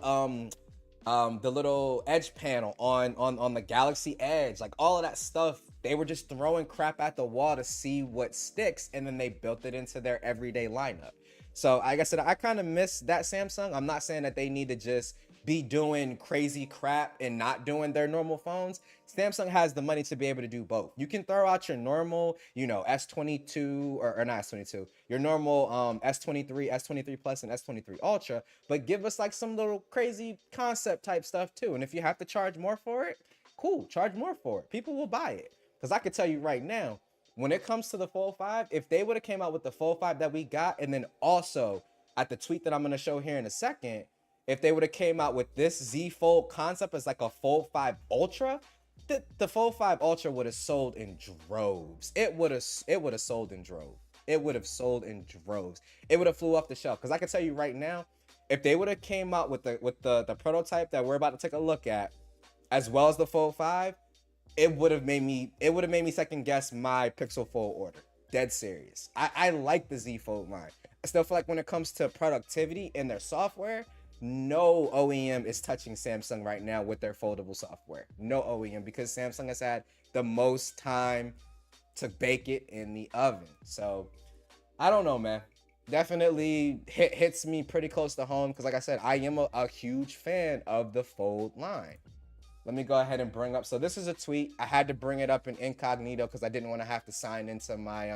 the little edge panel on the Galaxy Edge, like all of that stuff. They were just throwing crap at the wall to see what sticks, and then they built it into their everyday lineup. So like I said, I kind of miss that Samsung. I'm not saying that they need to just be doing crazy crap and not doing their normal phones. Samsung has the money to be able to do both. You can throw out your normal, S22 or not S22, your normal S23, S23 Plus, and S23 Ultra, but give us like some little crazy concept type stuff too. And if you have to charge more for it, cool, charge more for it. People will buy it. Because I can tell you right now, when it comes to the Fold 5, if they would have came out with the Fold 5 that we got, and then also at the tweet that I'm going to show here in a second, if they would have came out with this Z Fold concept as like a Fold 5 Ultra, the Fold 5 Ultra would have sold in droves. It would have sold in droves. It would have sold in droves. It would have flew off the shelf. Because I can tell you right now, if they would have came out with the prototype that we're about to take a look at, as well as the Fold 5, it would have made me second guess my Pixel Fold order. Dead serious. I like the Z Fold line. I still feel like when it comes to productivity and their software, no OEM is touching Samsung right now with their foldable software. No OEM, because Samsung has had the most time to bake it in the oven. So I don't know, man. Definitely hits me pretty close to home, because like I said, I am a huge fan of the Fold line. Let me go ahead and bring up. So this is a tweet. I had to bring it up in incognito because I didn't want to have to sign into my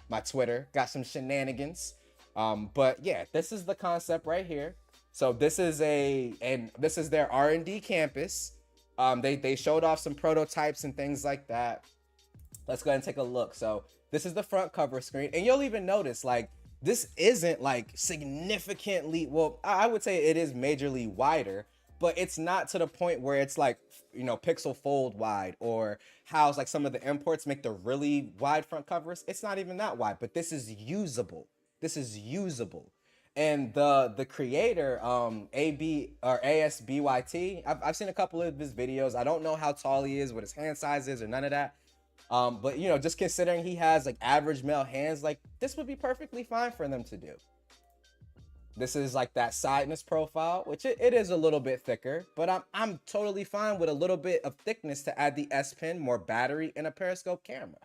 my Twitter. Got some shenanigans. But yeah, this is the concept right here. So this is their R&D campus. They showed off some prototypes and things like that. Let's go ahead and take a look. So this is the front cover screen, and you'll even notice like this isn't like significantly, well, I would say it is majorly wider, but it's not to the point where it's like, Pixel Fold wide, or how like some of the imports make the really wide front covers. It's not even that wide, but this is usable. This is usable. And the creator, AB or ASBYT, I've seen a couple of his videos. I don't know how tall he is, what his hand size is, or none of that. But just considering he has like average male hands, like this would be perfectly fine for them to do. This is like that sideness profile, which it is a little bit thicker, but I'm totally fine with a little bit of thickness to add the S Pen, more battery, and a periscope camera.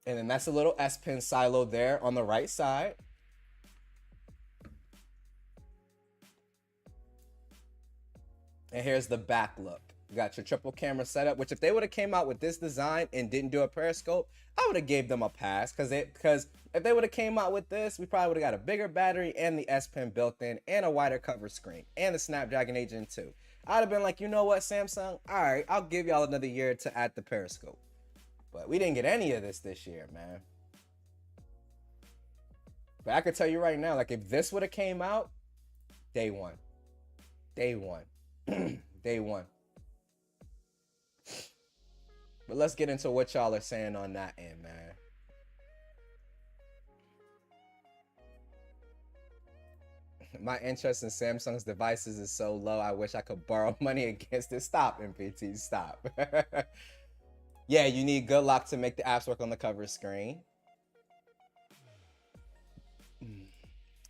And then that's a little S Pen silo there on the right side. And here's the back look. You got your triple camera setup, which if they would have came out with this design and didn't do a periscope, I would have gave them a pass, because if they would have came out with this, we probably would have got a bigger battery and the S Pen built in and a wider cover screen and the Snapdragon 8 Gen 2. I'd have been like, you know what, Samsung? All right, I'll give y'all another year to add the periscope. But we didn't get any of this year, man. But I could tell you right now, like if this would have came out, day one. Day one. Day one. But let's get into what y'all are saying on that end, man. My interest in Samsung's devices is so low, I wish I could borrow money against it. Stop, MPT, stop. Yeah, you need good lock to make the apps work on the cover screen.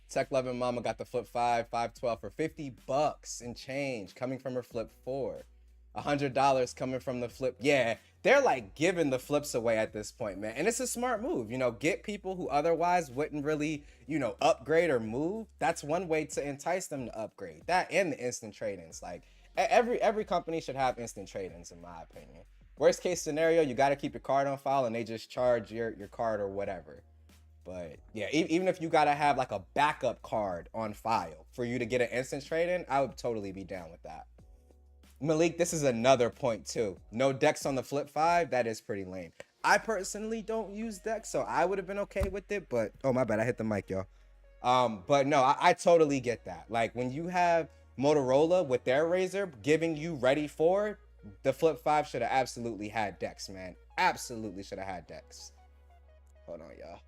Tech Loving Mama got the Flip 5 512 for $50 and change, coming from her Flip 4. $100 coming from the Flip. Yeah, they're like giving the flips away at this point, man. And it's a smart move. Get people who otherwise wouldn't really, upgrade or move. That's one way to entice them to upgrade. That and the instant trade-ins. Like every company should have instant trade-ins, in my opinion. Worst case scenario, you got to keep your card on file and they just charge your card or whatever. But yeah, even if you got to have like a backup card on file for you to get an instant trade-in, I would totally be down with that. Malik, this is another point too. No decks on the Flip 5, that is pretty lame. I personally don't use decks, so I would have been okay with it, but oh my bad, I hit the mic, y'all. But no, I totally get that. Like when you have Motorola with their Razr giving you ready for, the Flip 5 should have absolutely had decks, man. Absolutely should have had decks. Hold on, y'all.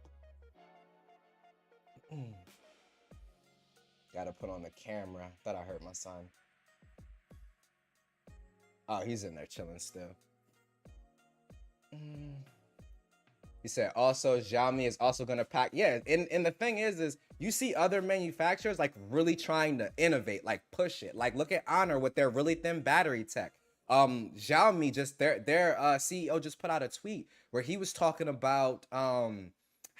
Gotta put on the camera. Thought I heard my son. Oh, he's in there chilling still. He said also Xiaomi is also gonna pack. Yeah, and the thing is you see other manufacturers like really trying to innovate, like push it. Like look at Honor with their really thin battery tech. Xiaomi just their CEO just put out a tweet where he was talking about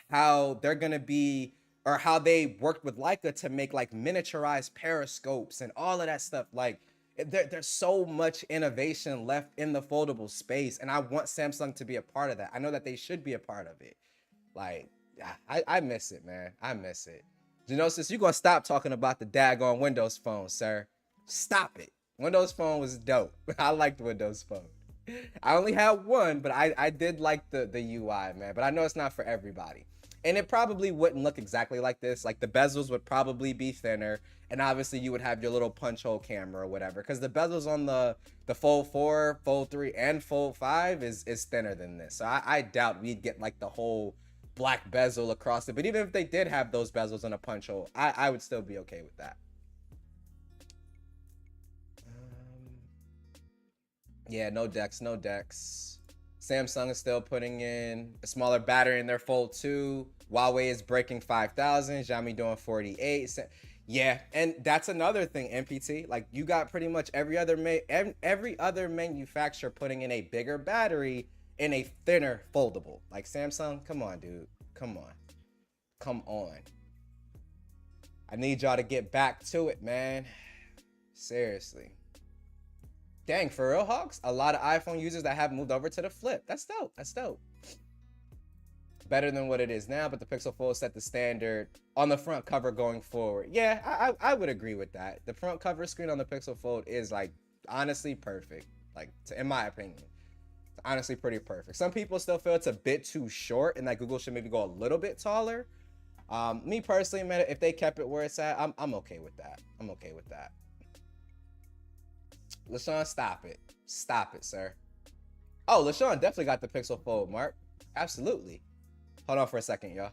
how they're gonna be or how they worked with Leica to make like miniaturized periscopes and all of that stuff. Like there's so much innovation left in the foldable space, and I want Samsung to be a part of that. I know that they should be a part of it. Like, I miss it, man. I miss it. Genosis, you gonna stop talking about the daggone Windows Phone, sir? Stop it. Windows Phone was dope. I liked Windows Phone. I only had one, but I did like the UI, man. But I know it's not for everybody. And it probably wouldn't look exactly like this. Like the bezels would probably be thinner, and obviously you would have your little punch hole camera or whatever. Because the bezels on the Fold 4, Fold 3, and Fold 5 is thinner than this. So I doubt we'd get like the whole black bezel across it. But even if they did have those bezels on a punch hole, I would still be okay with that. Yeah, no decks, no decks. Samsung is still putting in a smaller battery in their Fold 2. Huawei is breaking 5,000. Xiaomi doing 48. Yeah, and that's another thing, MPT. Like you got pretty much every other manufacturer putting in a bigger battery in a thinner foldable. Like Samsung, come on, dude. Come on. Come on. I need y'all to get back to it, man. Seriously. Dang, for real, Hawks? A lot of iPhone users that have moved over to the Flip. That's dope. That's dope. Better than what it is now, but the Pixel Fold set the standard on the front cover going forward. Yeah, I would agree with that. The front cover screen on the Pixel Fold is like honestly perfect. Like in my opinion, it's honestly pretty perfect. Some people still feel it's a bit too short and that Google should maybe go a little bit taller. Me personally, man, if they kept it where it's at, I'm okay with that. I'm okay with that. LaShawn, stop it. Stop it, sir. Oh, LaShawn definitely got the Pixel Fold, Mark. Absolutely. Hold on for a second, y'all.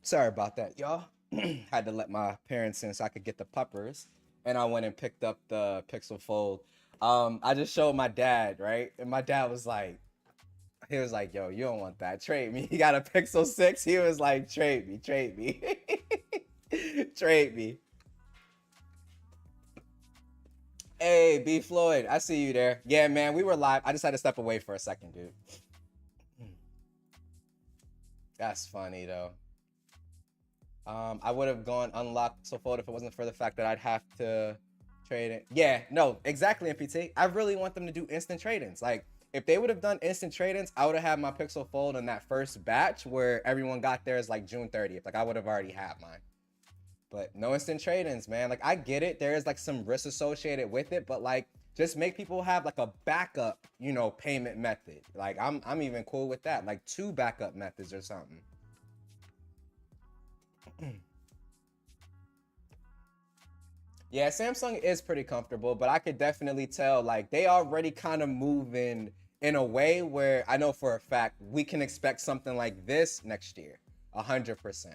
Sorry about that, y'all. Had to let my parents in so I could get the puppers, and I went and picked up the Pixel Fold. I just showed my dad, right? And my dad was like, he was like, yo, you don't want that. Trade me. He got a Pixel 6. He was like, trade me, trade me. Trade me. Hey, B Floyd, I see you there. Yeah, man, we were live. I just had to step away for a second, dude. That's funny though. I would have gone unlocked so fold if it wasn't for the fact that I'd have to trade it. Yeah, no, exactly, MPT. I really want them to do instant trade-ins. Like, if they would have done instant trade-ins, I would have had my Pixel Fold in that first batch where everyone got theirs like June 30th. Like I would have already had mine. But no instant trade-ins, man. Like I get it. There is like some risk associated with it, but like just make people have like a backup, you know, payment method. Like I'm even cool with that. Like 2 backup methods or something. Yeah, Samsung is pretty comfortable, but I could definitely tell like they already kind of moving in a way where I know for a fact we can expect something like this next year. 100%.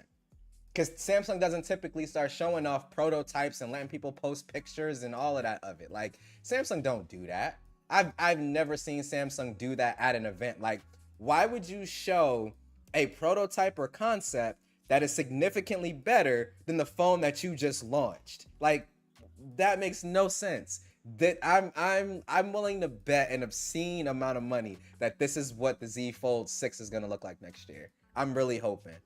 Because Samsung doesn't typically start showing off prototypes and letting people post pictures and all of that of it. Like Samsung don't do that. I've never seen Samsung do that at an event. Like, why would you show a prototype or concept that is significantly better than the phone that you just launched? Like, that makes no sense. That I'm willing to bet an obscene amount of money that this is what the Z Fold 6 is gonna look like next year. I'm really hoping.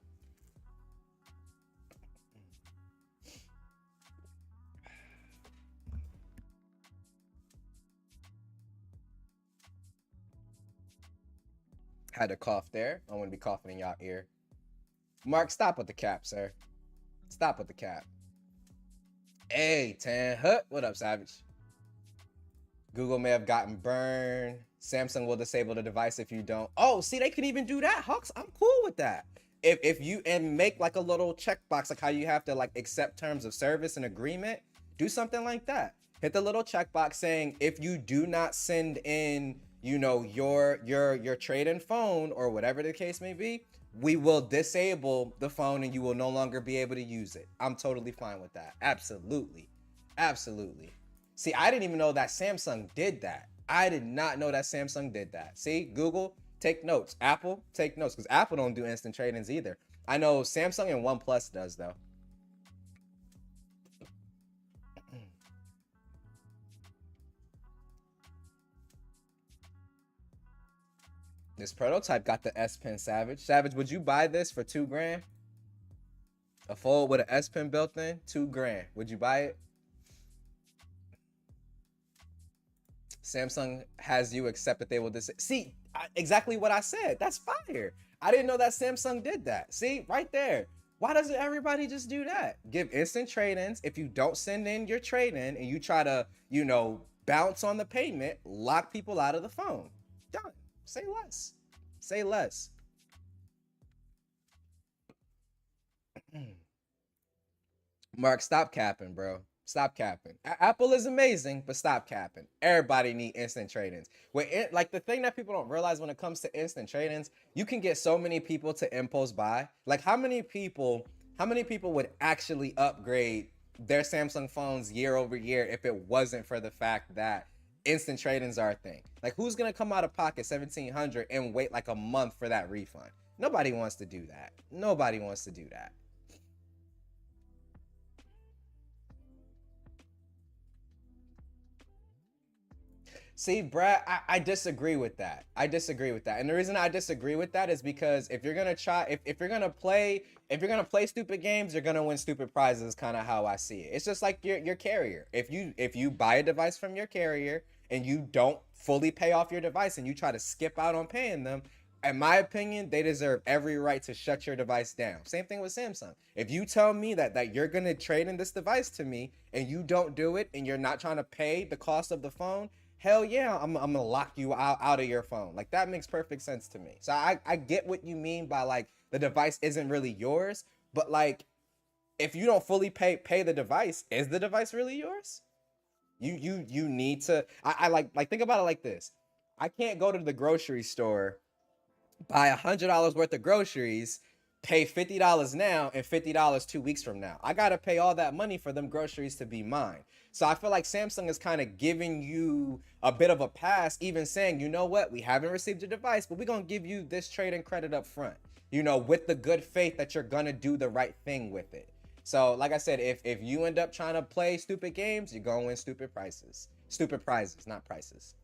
Had to cough there. I wouldn't be coughing in y'all ear. Mark, stop with the cap, sir. Stop with the cap. Hey, Tan Hut. What up, Savage? Google may have gotten burned. Samsung will disable the device if you don't. Oh, see, they could even do that, Hawks. I'm cool with that. If you and make like a little checkbox, like how you have to like accept terms of service and agreement, do something like that. Hit the little checkbox saying if you do not send in, you know, your trade-in phone or whatever the case may be, we will disable the phone and you will no longer be able to use it. I'm totally fine with that. Absolutely. Absolutely. See, I didn't even know that Samsung did that. I did not know that Samsung did that. See, Google, take notes. Apple, take notes, because Apple don't do instant trade-ins either. I know Samsung and OnePlus does, though. This prototype got the S Pen, Savage. Savage, would you buy this for $2 grand? A fold with an S Pen built in, $2 grand. Would you buy it? Samsung has you accept that they will see exactly what I said. That's fire. I didn't know that Samsung did that. See, right there. Why doesn't everybody just do that? Give instant trade-ins. If you don't send in your trade-in and you try to, you know, bounce on the payment, lock people out of the phone. Done. Say less. Say less. Mark, stop capping, bro. Stop capping. Apple is amazing, but stop capping. Everybody need instant trade-ins. Like the thing that people don't realize when it comes to instant trade-ins, you can get so many people to impulse buy. Like how many people would actually upgrade their Samsung phones year over year if it wasn't for the fact that instant trade-ins are a thing? Like who's gonna come out of pocket 1,700 and wait like a month for that refund? Nobody wants to do that. Nobody wants to do that. See, Brad, I disagree with that. I disagree with that. And the reason I disagree with that is because if you're gonna play stupid games, you're gonna win stupid prizes, kind of how I see it. It's just like your carrier. If you buy a device from your carrier and you don't fully pay off your device and you try to skip out on paying them, in my opinion, they deserve every right to shut your device down. Same thing with Samsung. If you tell me that you're gonna trade in this device to me and you don't do it and you're not trying to pay the cost of the phone, hell yeah, I'm gonna lock you out of your phone. Like that makes perfect sense to me. So I get what you mean by like the device isn't really yours, but like if you don't fully pay the device, is the device really yours? You need to I like think about it like this. I can't go to the grocery store, buy $100 worth of groceries, pay $50 now and $50 2 weeks from now. I gotta pay all that money for them groceries to be mine. So I feel like Samsung is kind of giving you a bit of a pass, even saying, you know what, we haven't received your device, but we're gonna give you this trade-in credit up front, you know, with the good faith that you're gonna do the right thing with it. So like I said, if you end up trying to play stupid games, you're gonna win stupid prizes, not prices.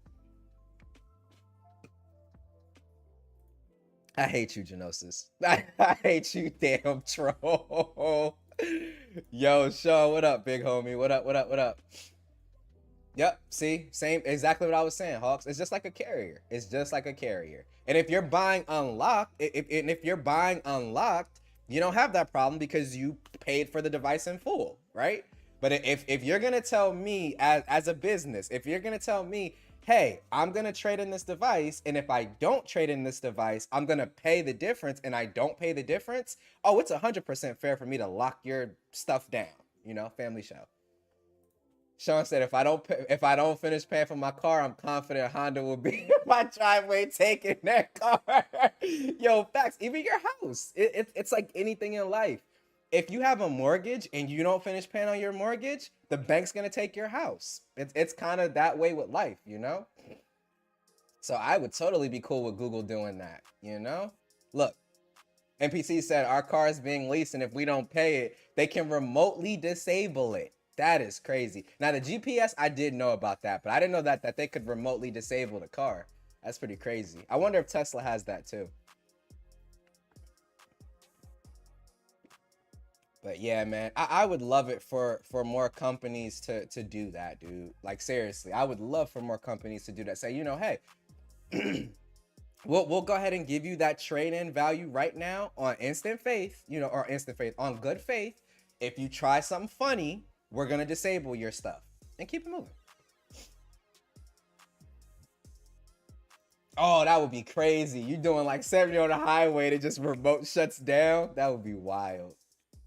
I hate you, Genosis. I hate you, damn troll. Yo, Shaw, what up, big homie? What up? Yep. See, same, exactly what I was saying, Hawks. It's just like a carrier. It's just like a carrier. And if you're buying unlocked, if you're buying unlocked, you don't have that problem because you paid for the device in full, right? But if you're gonna tell me as a business, if you're gonna tell me, hey, I'm gonna trade in this device, and if I don't trade in this device, I'm gonna pay the difference, and I don't pay the difference, oh, it's 100% fair for me to lock your stuff down. Family show. Sean said, if I don't finish paying for my car, I'm confident Honda will be in my driveway taking that car." Yo, facts. Even your house. It's like anything in life. If you have a mortgage and you don't finish paying on your mortgage, the bank's gonna take your house. It's kind of that way with life. So I would totally be cool with Google doing that. Look, NPC said our car is being leased, and if we don't pay it, they can remotely disable it. That is crazy. Now the GPS, I did know about that, but I didn't know that they could remotely disable the car. That's pretty crazy. I wonder if Tesla has that too. But yeah, man, I would love it for more companies to do that, dude. Like seriously, I would love for more companies to do that. Say, hey, we'll go ahead and give you that trade-in value right now on instant faith, or instant faith on good faith. If you try something funny, we're gonna disable your stuff and keep it moving. Oh, that would be crazy. You doing like 70 on the highway that just remote shuts down? That would be wild.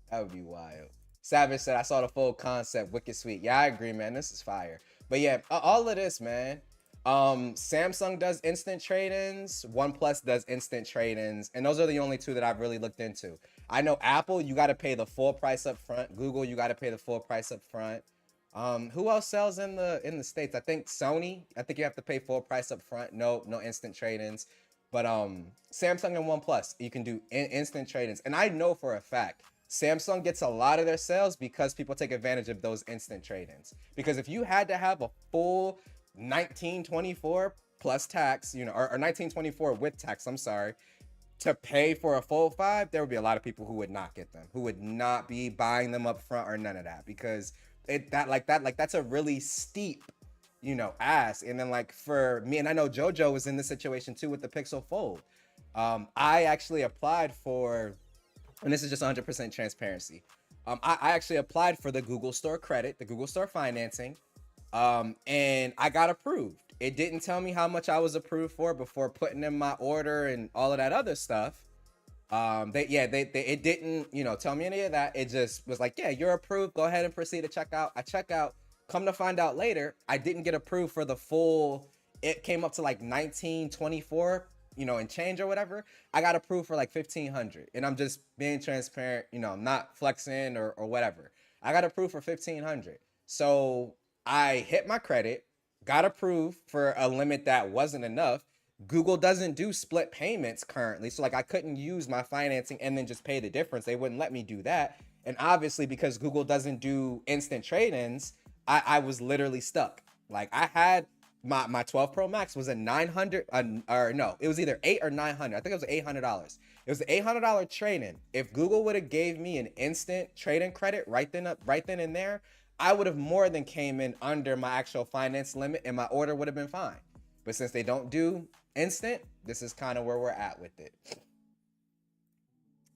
That would be wild. Savage said, I saw the full concept. Wicked sweet. Yeah, I agree, man. This is fire. But yeah, all of this, man. Samsung does instant trade-ins. OnePlus does instant trade-ins. And those are the only two that I've really looked into. I know Apple, you got to pay the full price up front. Google, you got to pay the full price up front. Who else sells in the States? I think Sony. I think you have to pay full price up front. No instant trade-ins. But Samsung and OnePlus, you can do instant trade-ins. And I know for a fact Samsung gets a lot of their sales because people take advantage of those instant trade-ins. Because if you had to have a full 1924 plus tax, or 1924 with tax, I'm sorry, to pay for a full 5, there would be a lot of people who would not get them, who would not be buying them up front or none of that, because that's a really steep, ask. And then like for me, and I know JoJo was in this situation too with the Pixel Fold. I actually applied for, and this is just 100% transparency. I actually applied for the Google Store credit, the Google Store financing, and I got approved. It didn't tell me how much I was approved for before putting in my order and all of that other stuff. It didn't, tell me any of that. It just was like, yeah, you're approved. Go ahead and proceed to check out. I check out. Come to find out later, I didn't get approved for the full. It came up to like 1924, and change or whatever. I got approved for like 1,500, and I'm just being transparent. I'm not flexing or whatever. I got approved for 1,500, so I hit my credit, got approved for a limit that wasn't enough. Google doesn't do split payments currently, so like I couldn't use my financing and then just pay the difference. They wouldn't let me do that, and obviously because Google doesn't do instant trade-ins, I was literally stuck. Like I had my 12 Pro Max was a 900, or no, it was either 8 or 900. I think it was $800. It was the $800 trade-in. If Google would have gave me an instant trade-in credit right then and there, I would have more than came in under my actual finance limit, and my order would have been fine. But since they don't do instant, this is kind of where we're at with it.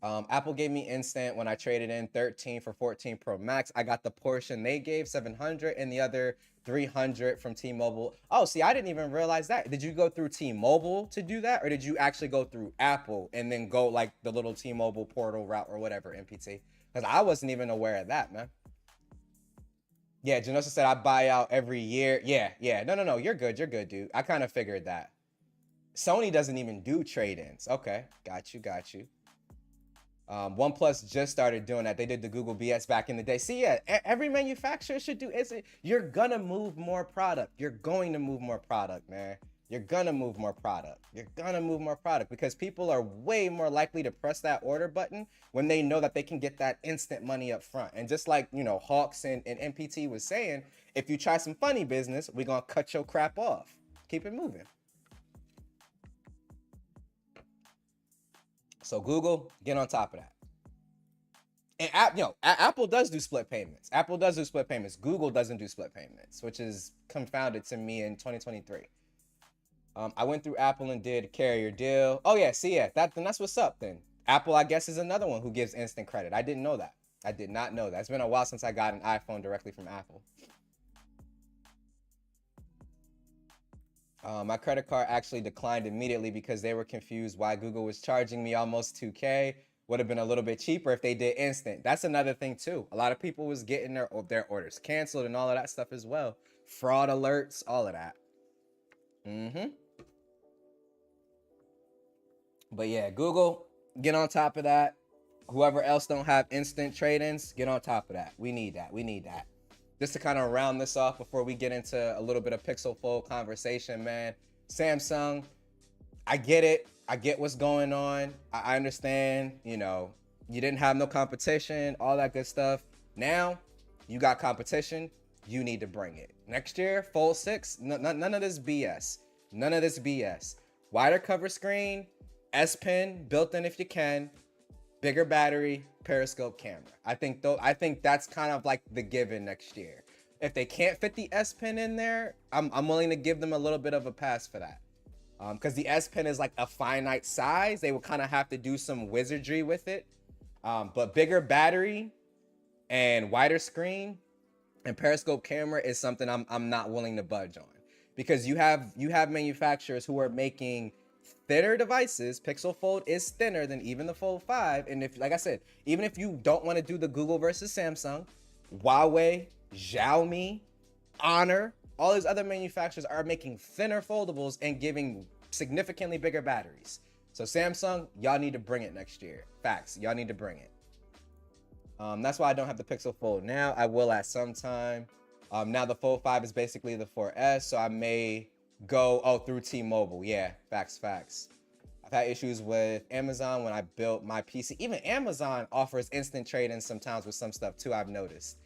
Apple gave me instant when I traded in 13 for 14 Pro Max. I got the portion they gave, 700, and the other 300 from T-Mobile. Oh, see, I didn't even realize that. Did you go through T-Mobile to do that, or did you actually go through Apple and then go like the little T-Mobile portal route or whatever, MPT? Because I wasn't even aware of that, man. Yeah, Janosa said I buy out every year. Yeah. No. You're good, dude. I kind of figured that. Sony doesn't even do trade-ins. Okay, got you. OnePlus just started doing that. They did the Google BS back in the day. See, yeah, every manufacturer should do it. You're gonna move more product. You're going to move more product, man. You're gonna move more product. Because people are way more likely to press that order button when they know that they can get that instant money up front. And just like, Hawks and MPT was saying, if you try some funny business, we're gonna cut your crap off. Keep it moving. So Google, get on top of that. And Apple does do split payments. Apple does do split payments. Google doesn't do split payments, which is confounded to me in 2023. I went through Apple and did carrier deal. Oh yeah, see, yeah, that's what's up then. Apple, I guess, is another one who gives instant credit. I didn't know that. I did not know that. It's been a while since I got an iPhone directly from Apple. My credit card actually declined immediately because they were confused why Google was charging me almost 2K. Would have been a little bit cheaper if they did instant. That's another thing too. A lot of people was getting their orders canceled and all of that stuff as well. Fraud alerts, all of that. But yeah, Google, get on top of that. Whoever else don't have instant trade-ins, get on top of that. We need that. We need that. Just to kind of round this off before we get into a little bit of Pixel Fold conversation, man. Samsung, I get it. I get what's going on. I understand, you didn't have no competition, all that good stuff. Now, you got competition. You need to bring it. Next year, Fold 6, none of this BS. None of this BS. Wider cover screen, S Pen built in if you can, bigger battery, periscope camera. I think that's kind of like the given next year. If they can't fit the S Pen in there, I'm willing to give them a little bit of a pass for that. Because the S Pen is like a finite size. They will kind of have to do some wizardry with it. But bigger battery and wider screen and periscope camera is something I'm not willing to budge on. Because you have manufacturers who are making thinner devices. Pixel Fold is thinner than even the Fold 5. And if, like I said, even if you don't want to do the Google versus Samsung, Huawei, Xiaomi, Honor, all these other manufacturers are making thinner foldables and giving significantly bigger batteries. So Samsung, y'all need to bring it next year. Facts, y'all need to bring it. That's why I don't have the Pixel Fold now. I will at some time. Now the Fold 5 is basically the 4S, so I may go through T-Mobile. Yeah, facts. I've had issues with Amazon when I built my PC. Even Amazon offers instant trade-ins sometimes with some stuff too, I've noticed.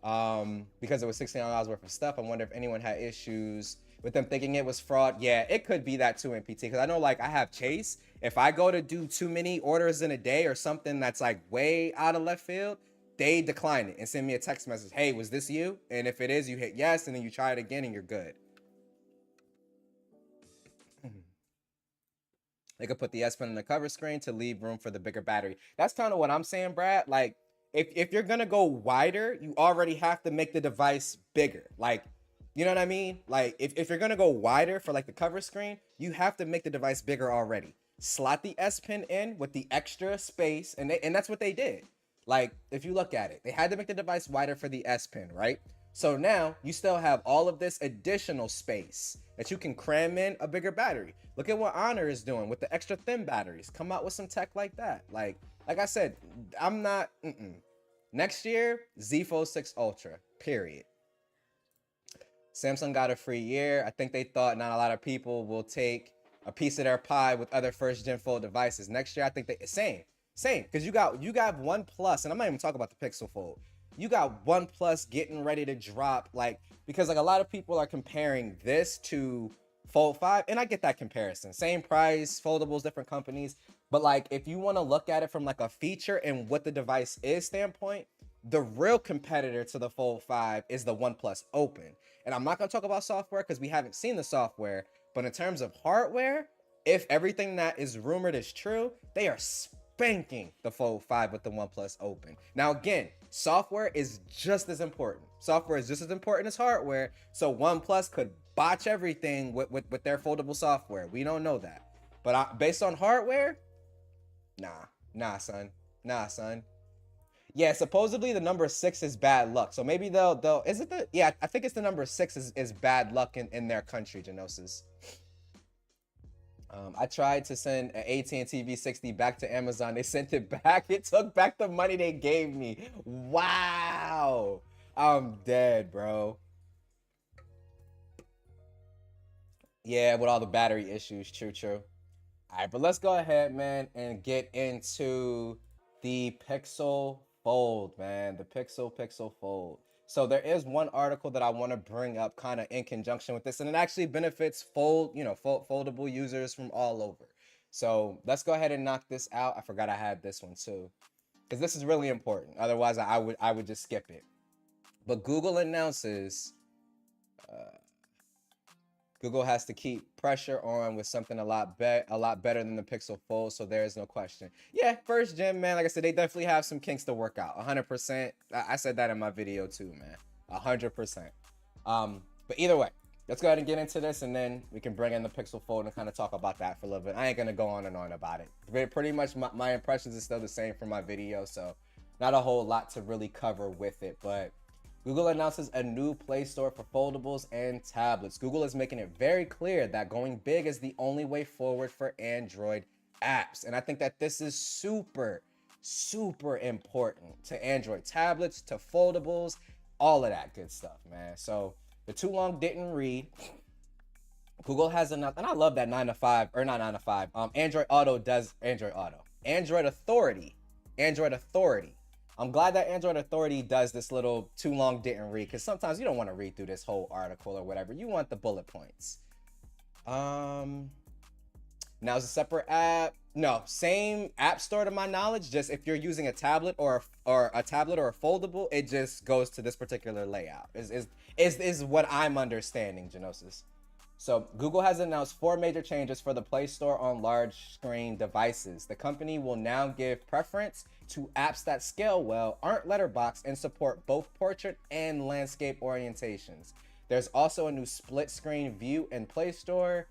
Because it was $16 worth of stuff. I wonder if anyone had issues with them thinking it was fraud. Yeah, it could be that too, NPT. Because I know, like, I have Chase. If I go to do too many orders in a day or something that's like way out of left field, they decline it and send me a text message. Hey, was this you? And if it is, you hit yes, and then you try it again and you're good. They could put the S Pen on the cover screen to leave room for the bigger battery. That's kind of what I'm saying, Brad. Like, if you're gonna go wider, you already have to make the device bigger. Like, you know what I mean? Like, if you're gonna go wider for like the cover screen, you have to make the device bigger already. Slot the S Pen in with the extra space, and that's what they did. Like, if you look at it, they had to make the device wider for the S Pen, right? So now you still have all of this additional space that you can cram in a bigger battery. Look at what Honor is doing with the extra thin batteries. Come out with some tech like that. Like I said, I'm not. Next year, Z Fold 6 Ultra. Period. Samsung got a free year. I think they thought not a lot of people will take a piece of their pie with other first gen Fold devices. Next year, I think same. Because you got OnePlus, and I'm not even talking about the Pixel Fold. You got OnePlus getting ready to drop, like, because like a lot of people are comparing this to Fold 5, and I get that comparison. Same price, foldables, different companies. But like, if you want to look at it from like a feature and what the device is standpoint, the real competitor to the Fold 5 is the OnePlus Open. And I'm not going to talk about software because we haven't seen the software. But in terms of hardware, if everything that is rumored is true, they are spanking the Fold 5 with the OnePlus Open. Now, again, software is just as important. Software is just as important as hardware. So OnePlus could botch everything with their foldable software. We don't know that. But based on hardware, nah, son. Yeah, supposedly the number 6 is bad luck. So maybe they'll is it the, yeah, I think it's the number 6 is bad luck in their country, Genosis. I tried to send an AT&T V60 back to Amazon. They sent it back. It took back the money they gave me. Wow. I'm dead, bro. Yeah, with all the battery issues. True. All right, but let's go ahead, man, and get into the Pixel Fold, man. The Pixel Fold. So there is one article that I want to bring up kind of in conjunction with this, and it actually benefits foldable users from all over. So let's go ahead and knock this out. I forgot I had this one too. because this is really important. Otherwise, I would just skip it. But Google announces Google has to keep pressure on with something a lot better than the Pixel Fold, so there is no question. Yeah, first gen, man, like I said, they definitely have some kinks to work out. 100%. I said that in my video too, man. 100%. But either way, let's go ahead and get into this, and then we can bring in the Pixel Fold and kind of talk about that for a little bit. I ain't gonna go on and on about it. Pretty much my impressions is still the same from my video, so not a whole lot to really cover with it, but Google announces a new Play Store for foldables and tablets. Google is making it very clear that going big is the only way forward for Android apps. And I think that this is super, super important to Android tablets, to foldables, all of that good stuff, man. So the too long didn't read. Google has enough, and I love that 9 to 5, or not 9 to 5. Android Authority. I'm glad that Android Authority does this little too long didn't read, because sometimes you don't want to read through this whole article or whatever. You want the bullet points. Now it's a separate app. No, same app store to my knowledge. Just if you're using a tablet or a tablet or a foldable, it just goes to this particular layout. Is what I'm understanding, Genosis. So Google has announced 4 major changes for the Play Store on large screen devices. The company will now give preference to apps that scale well, aren't letterbox, and support both portrait and landscape orientations. There's also a new split screen view in Play Store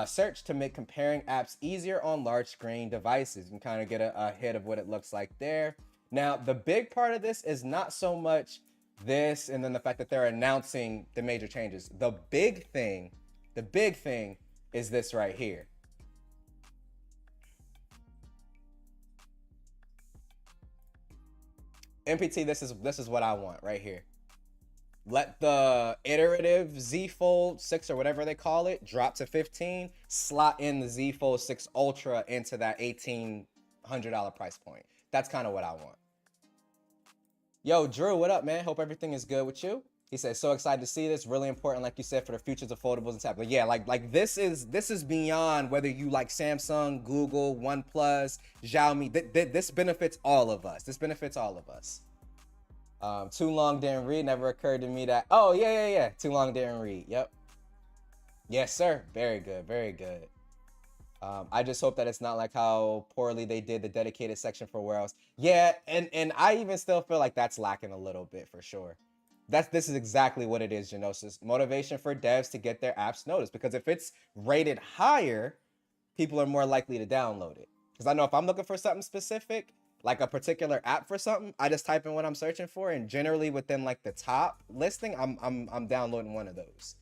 search to make comparing apps easier on large screen devices. You can kind of get a hit of what it looks like there. Now, the big part of this is not so much this and then the fact that they're announcing the major changes. The big thing is this right here. MPT, this is what I want right here. Let the iterative Z Fold 6 or whatever they call it drop to 15. Slot in the Z Fold 6 Ultra into that $1,800 price point. That's kind of what I want. Yo, Drew, what up, man? Hope everything is good with you. He says, so excited to see this. Really important, like you said, for the futures of foldables and tablets. Yeah, like this is beyond whether you like Samsung, Google, OnePlus, Xiaomi. This benefits all of us. This benefits all of us. Too long didn't read. Never occurred to me that. Oh yeah. Too long didn't read. Yep. Yes, sir. Very good. Very good. I just hope that it's not like how poorly they did the dedicated section for warehouse. Yeah, and I even still feel like that's lacking a little bit for sure. This is exactly what it is, Genosis. Motivation for devs to get their apps noticed. Because if it's rated higher, people are more likely to download it. Because I know if I'm looking for something specific, like a particular app for something, I just type in what I'm searching for, and generally within like the top listing, I'm downloading one of those.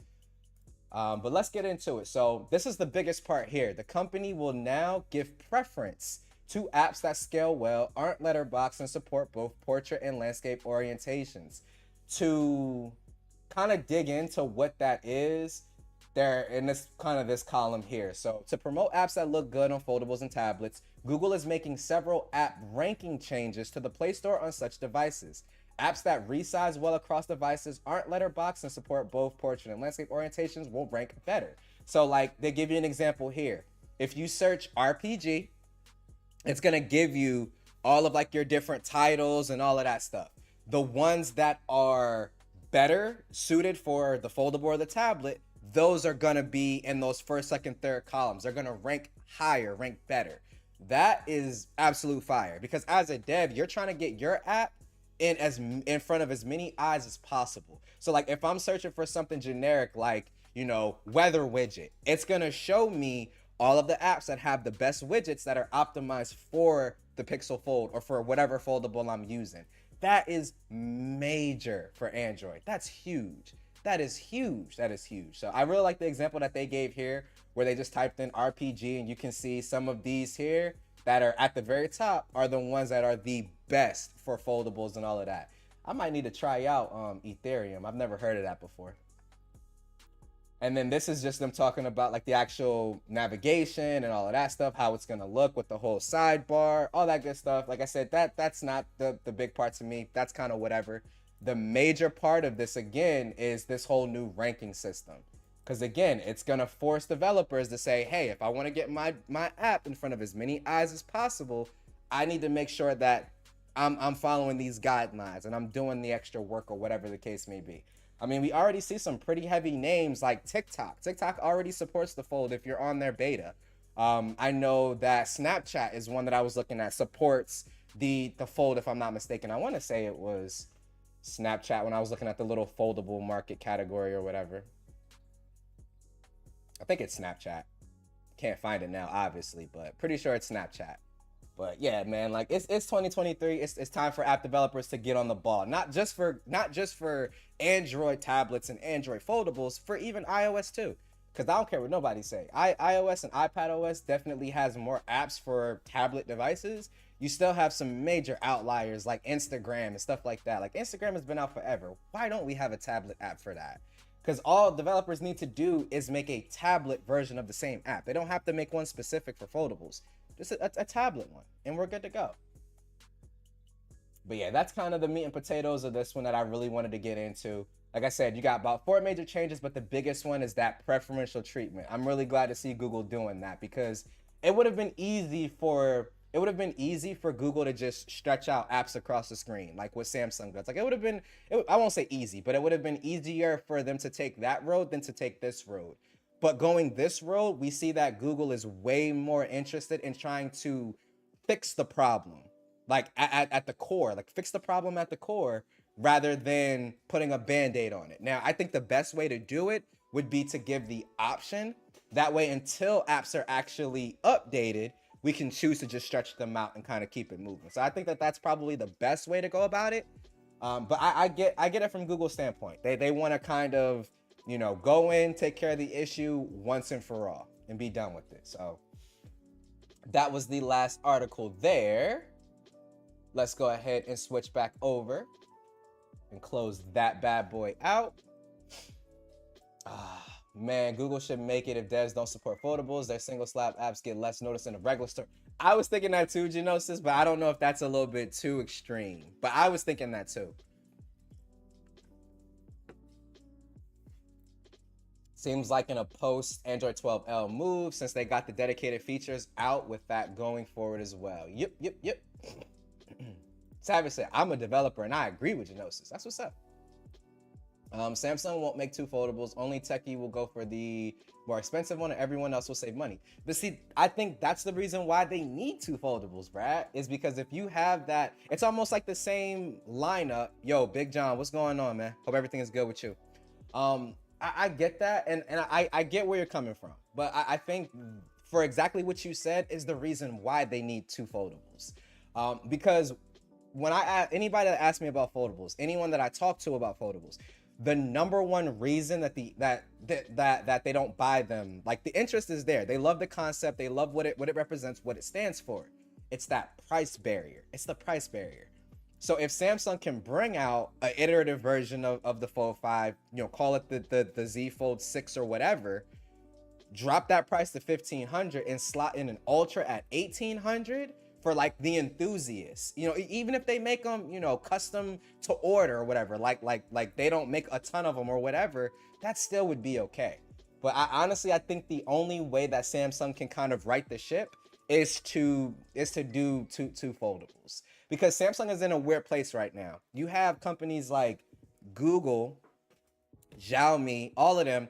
But let's get into it. So this is the biggest part here. The company will now give preference to apps that scale well, aren't letterbox, and support both portrait and landscape orientations. To kind of dig into what that is, there in this column here. So to promote apps that look good on foldables and tablets, Google is making several app ranking changes to the Play Store on such devices. Apps that resize well across devices, aren't letterbox, and support both portrait and landscape orientations will rank better. So like they give you an example here. If you search RPG, it's gonna give you all of like your different titles and all of that stuff. The ones that are better suited for the foldable or the tablet, those are gonna be in those first, second, third columns. They're gonna rank higher, rank better. That is absolute fire, because as a dev, you're trying to get your app in front of as many eyes as possible. So like if I'm searching for something generic like, you know, weather widget, it's gonna show me all of the apps that have the best widgets that are optimized for the Pixel Fold or for whatever foldable I'm using. That is major for Android. That's huge. That is huge. That is huge. So I really like the example that they gave here where they just typed in RPG, and you can see some of these here that are at the very top are the ones that are the best for foldables and all of that. I might need to try out Ethereum. I've never heard of that before. And then this is just them talking about like the actual navigation and all of that stuff, how it's gonna look with the whole sidebar, all that good stuff. Like I said, that's not the big part to me. That's kind of whatever. The major part of this, again, is this whole new ranking system. Because again, it's gonna force developers to say, hey, if I want to get my app in front of as many eyes as possible, I need to make sure that I'm following these guidelines and I'm doing the extra work or whatever the case may be. I mean, we already see some pretty heavy names like TikTok. TikTok already supports the fold if you're on their beta. I know that Snapchat is one that I was looking at, supports the fold, if I'm not mistaken. I want to say it was Snapchat when I was looking at the little foldable market category or whatever. I think it's Snapchat. Can't find it now, obviously, but pretty sure it's Snapchat. But yeah, man, like it's 2023. It's time for app developers to get on the ball. Not just for Android tablets and Android foldables, for even iOS too. Because I don't care what nobody say. iOS and iPadOS definitely has more apps for tablet devices. You still have some major outliers like Instagram and stuff like that. Like Instagram has been out forever. Why don't we have a tablet app for that? Because all developers need to do is make a tablet version of the same app. They don't have to make one specific for foldables. Just a tablet one, and we're good to go. But yeah, that's kind of the meat and potatoes of this one that I really wanted to get into. Like I said, you got about 4 major changes, but the biggest one is that preferential treatment. I'm really glad to see Google doing that, because it would have been easy for Google to just stretch out apps across the screen like what Samsung does. Like it would have been, I won't say easy, but it would have been easier for them to take that road than to take this road. But going this road, we see that Google is way more interested in trying to fix the problem, like at the core, like fix the problem at the core, rather than putting a band-aid on it. Now, I think the best way to do it would be to give the option. That way, until apps are actually updated, we can choose to just stretch them out and kind of keep it moving. So I think that that's probably the best way to go about it. But I get it from Google's standpoint. They want to kind of, you know, go in, take care of the issue once and for all, and be done with it. So that was the last article there. Let's go ahead and switch back over and close that bad boy out. Man, Google should make it if devs don't support foldables. Their single slab apps get less notice than a regular store. I was thinking that too, Genosis, but I don't know if that's a little bit too extreme. But I was thinking that too. Seems like in a post Android 12L move, since they got the dedicated features out with that going forward as well. Yep. Savage said, I'm a developer and I agree with Genosis. That's what's up. Samsung won't make 2 foldables. Only Techie will go for the more expensive one, and everyone else will save money. But see, I think that's the reason why they need 2 foldables, Brad, is because if you have that, it's almost like the same lineup. Yo, Big John, what's going on, man? Hope everything is good with you. I get that, and I get where you're coming from, but I think for exactly what you said is the reason why they need 2 foldables. Because when anybody that asks me about foldables, anyone that I talk to about foldables, the number one reason that they don't buy them, like the interest is there. They love the concept. They love what it represents, what it stands for. It's that price barrier. It's the price barrier. So if Samsung can bring out an iterative version of the Fold 5, you know, call it the Z Fold 6 or whatever, drop that price to $1,500 and slot in an Ultra at $1,800 for like the enthusiasts. You know, even if they make them, you know, custom to order or whatever, like they don't make a ton of them or whatever, that still would be okay. But I think the only way that Samsung can kind of right the ship is to do two foldables, because Samsung is in a weird place right now. You have companies like Google, Xiaomi, all of them.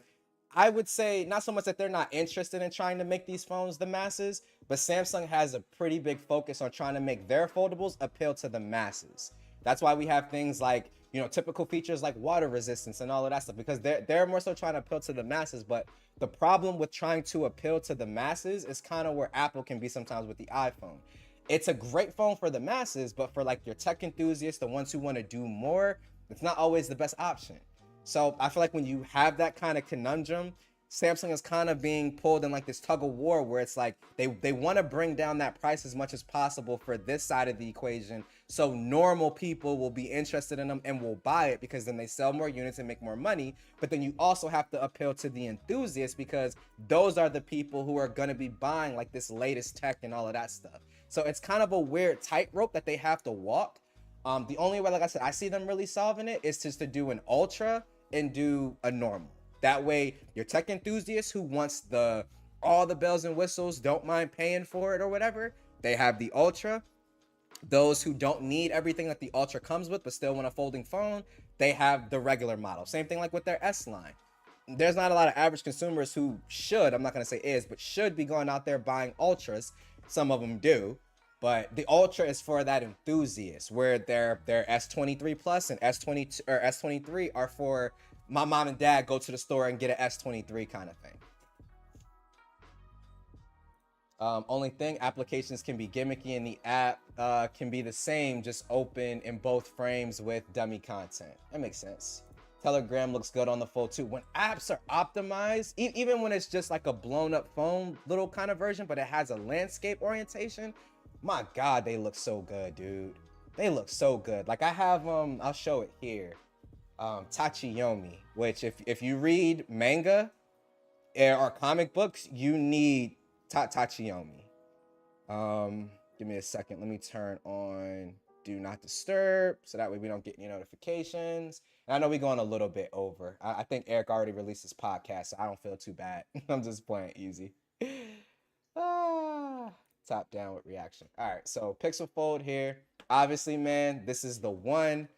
I would say not so much that they're not interested in trying to make these phones the masses, but Samsung has a pretty big focus on trying to make their foldables appeal to the masses. That's why we have things like, you know, typical features like water resistance and all of that stuff, because they're more so trying to appeal to the masses. But the problem with trying to appeal to the masses is kind of where Apple can be sometimes with the iPhone. It's a great phone for the masses, but for like your tech enthusiasts, the ones who want to do more, it's not always the best option. So I feel like when you have that kind of conundrum, Samsung is kind of being pulled in like this tug of war where it's like they want to bring down that price as much as possible for this side of the equation, so normal people will be interested in them and will buy it, because then they sell more units and make more money. But then you also have to appeal to the enthusiasts, because those are the people who are going to be buying like this latest tech and all of that stuff. So it's kind of a weird tightrope that they have to walk. The only way, like I said, I see them really solving it is just to do an Ultra and do a normal. That way, your tech enthusiast who wants all the bells and whistles, don't mind paying for it or whatever, they have the Ultra. Those who don't need everything that the Ultra comes with but still want a folding phone, they have the regular model. Same thing like with their S line. There's not a lot of average consumers who should, I'm not going to say is, but should be going out there buying Ultras. Some of them do, but the Ultra is for that enthusiast, where their S23 Plus and S22 or S23 are for my mom and dad go to the store and get an S23 kind of thing. Only thing, applications can be gimmicky and the app can be the same, just open in both frames with dummy content. That makes sense. Telegram looks good on the Fold too. When apps are optimized, even when it's just like a blown up phone little kind of version, but it has a landscape orientation, my God, they look so good, dude. They look so good. Like I have, I'll show it here. Tachiyomi, which if you read manga or comic books, you need Tachiyomi. Give me a second. Let me turn on do not disturb so that way we don't get any notifications. And I know we're going a little bit over. I think Eric already released his podcast, so I don't feel too bad. I'm just playing easy. Top down with reaction. All right, so Pixel Fold here. Obviously, man, this is the one.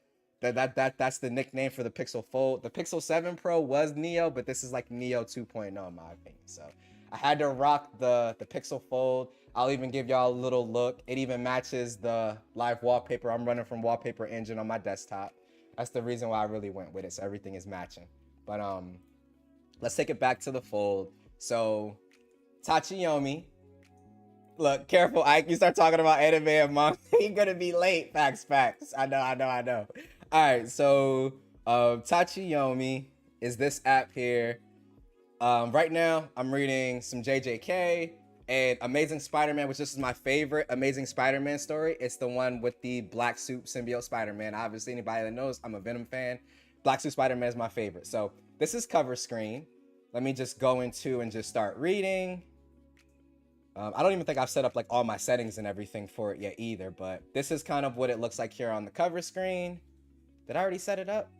That's the nickname for the Pixel Fold. The Pixel 7 Pro was Neo, but this is like Neo 2.0 in my opinion. So I had to rock the Pixel Fold. I'll even give y'all a little look. It even matches the live wallpaper I'm running from Wallpaper Engine on my desktop. That's the reason why I really went with it. So everything is matching. But let's take it back to the Fold. So Tachiyomi. Look, careful, Ike. You start talking about anime and manga, you're gonna be late. Facts. I know. All right, so Tachiyomi is this app here. Right now, I'm reading some JJK and Amazing Spider-Man, which this is my favorite Amazing Spider-Man story. It's the one with the black suit symbiote Spider-Man. Obviously, anybody that knows, I'm a Venom fan. Black suit Spider-Man is my favorite. So this is cover screen. Let me just go into and just start reading. I don't even think I've set up like all my settings and everything for it yet either, but this is kind of what it looks like here on the cover screen. Did I already set it up?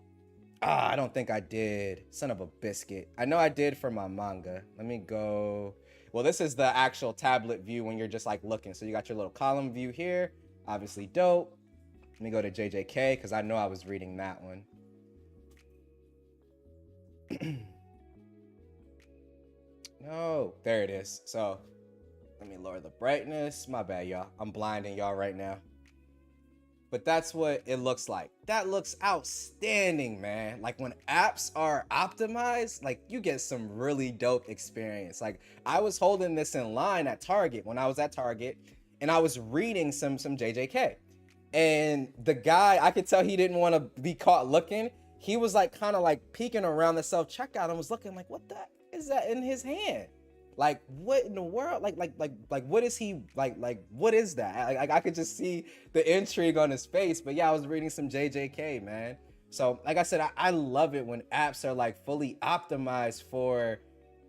I don't think I did. Son of a biscuit. I know I did for my manga. Let me go. Well, this is the actual tablet view when you're just like looking. So you got your little column view here. Obviously dope. Let me go to JJK because I know I was reading that one. No, there it is. So let me lower the brightness. My bad, y'all. I'm blinding y'all right now. But that's what it looks like. That looks outstanding, man. Like when apps are optimized, like you get some really dope experience. Like I was holding this in line at Target when I was at Target and I was reading some JJK. And the guy, I could tell he didn't want to be caught looking. He was like kind of like peeking around the self-checkout and was looking like, what the is that in his hand? Like what in the world? Like what is he like what is that? Like I could just see the intrigue on his face. But yeah, I was reading some JJK, man. So like I said, I love it when apps are like fully optimized for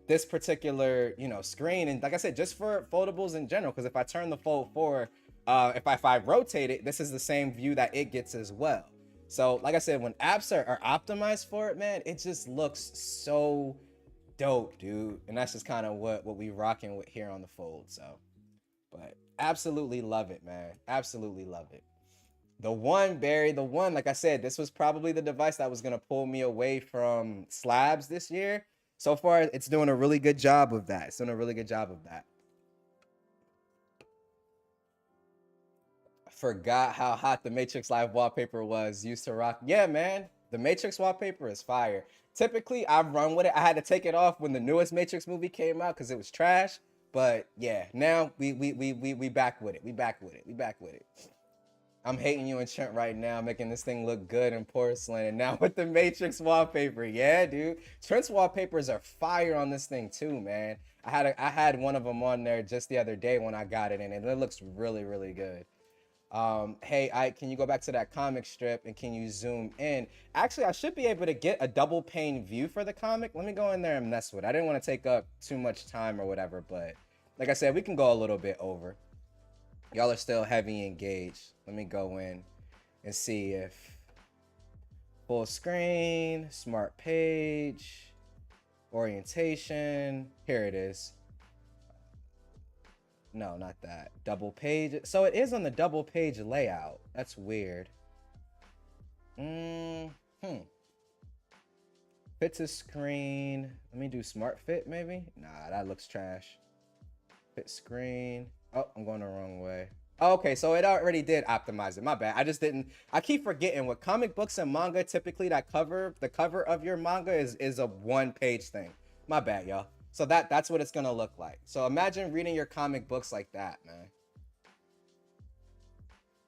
this particular, you know, screen. And like I said, just for foldables in general, because if I turn the Fold 4, if I rotate it, this is the same view that it gets as well. So like I said, when apps are optimized for it, man, it just looks so dope, dude. And that's just kind of what we rocking with here on the Fold. So, but absolutely love it, man. Absolutely love it. The one, Barry, the one, like I said, this was probably the device that was going to pull me away from slabs this year. So far, it's doing a really good job of that. It's doing a really good job of that. I forgot how hot the Matrix Live wallpaper was. Used to rock. Yeah, man. The Matrix wallpaper is fire. Typically, I run with it. I had to take it off when the newest Matrix movie came out because it was trash. But yeah, now we back with it. We back with it. I'm hating you and Trent right now, making this thing look good in porcelain. And now with the Matrix wallpaper, yeah, dude. Trent's wallpapers are fire on this thing too, man. I had one of them on there just the other day when I got it in, and it looks really, really good. Hey, Ike, can you go back to that comic strip and can you zoom in? Actually, I should be able to get a double pane view for the comic. Let me go in there and mess with it. I didn't want to take up too much time or whatever, but like I said, we can go a little bit over. Y'all are still heavy engaged. Let me go in and see if full screen, smart page, orientation. Here it is. No, not that. Double page. So it is on the double page layout. That's weird. Fit to screen. Let me do smart fit maybe. Nah, that looks trash. Fit screen. Oh, I'm going the wrong way. Oh, okay, so it already did optimize it. My bad. I just didn't. I keep forgetting with comic books and manga. Typically, the cover of your manga is a one-page thing. My bad, y'all. So that's what it's gonna look like. So imagine reading your comic books like that, man.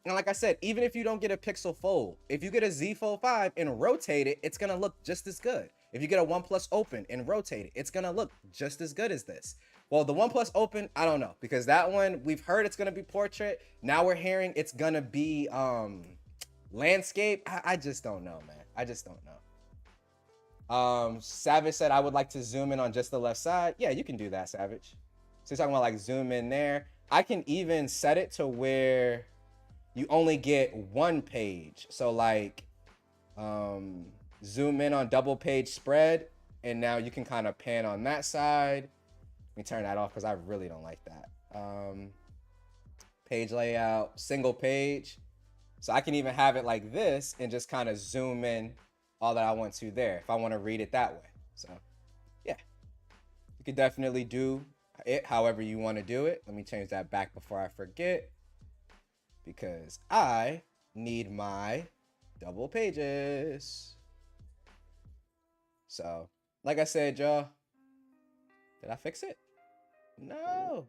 And like I said, even if you don't get a Pixel Fold, if you get a Z Fold 5 and rotate it, it's gonna look just as good. If you get a OnePlus Open and rotate it, it's gonna look just as good as this. Well, the OnePlus Open, I don't know, because that one, we've heard it's gonna be portrait. Now we're hearing it's gonna be landscape. I just don't know, man. I just don't know. Savage said I would like to zoom in on just the left side. Yeah, you can do that, Savage. So you're talking about like zoom in there. I can even set it to where you only get one page. So like zoom in on double page spread, and now you can kind of pan on that side. Let me turn that off because I really don't like that. Page layout, single page. So I can even have it like this and just kind of zoom in all that I want to there if I want to read it that way. So yeah, you could definitely do it however you want to do it. Let me change that back before I forget, because I need my double pages. So, like I said, y'all, did I fix it? No.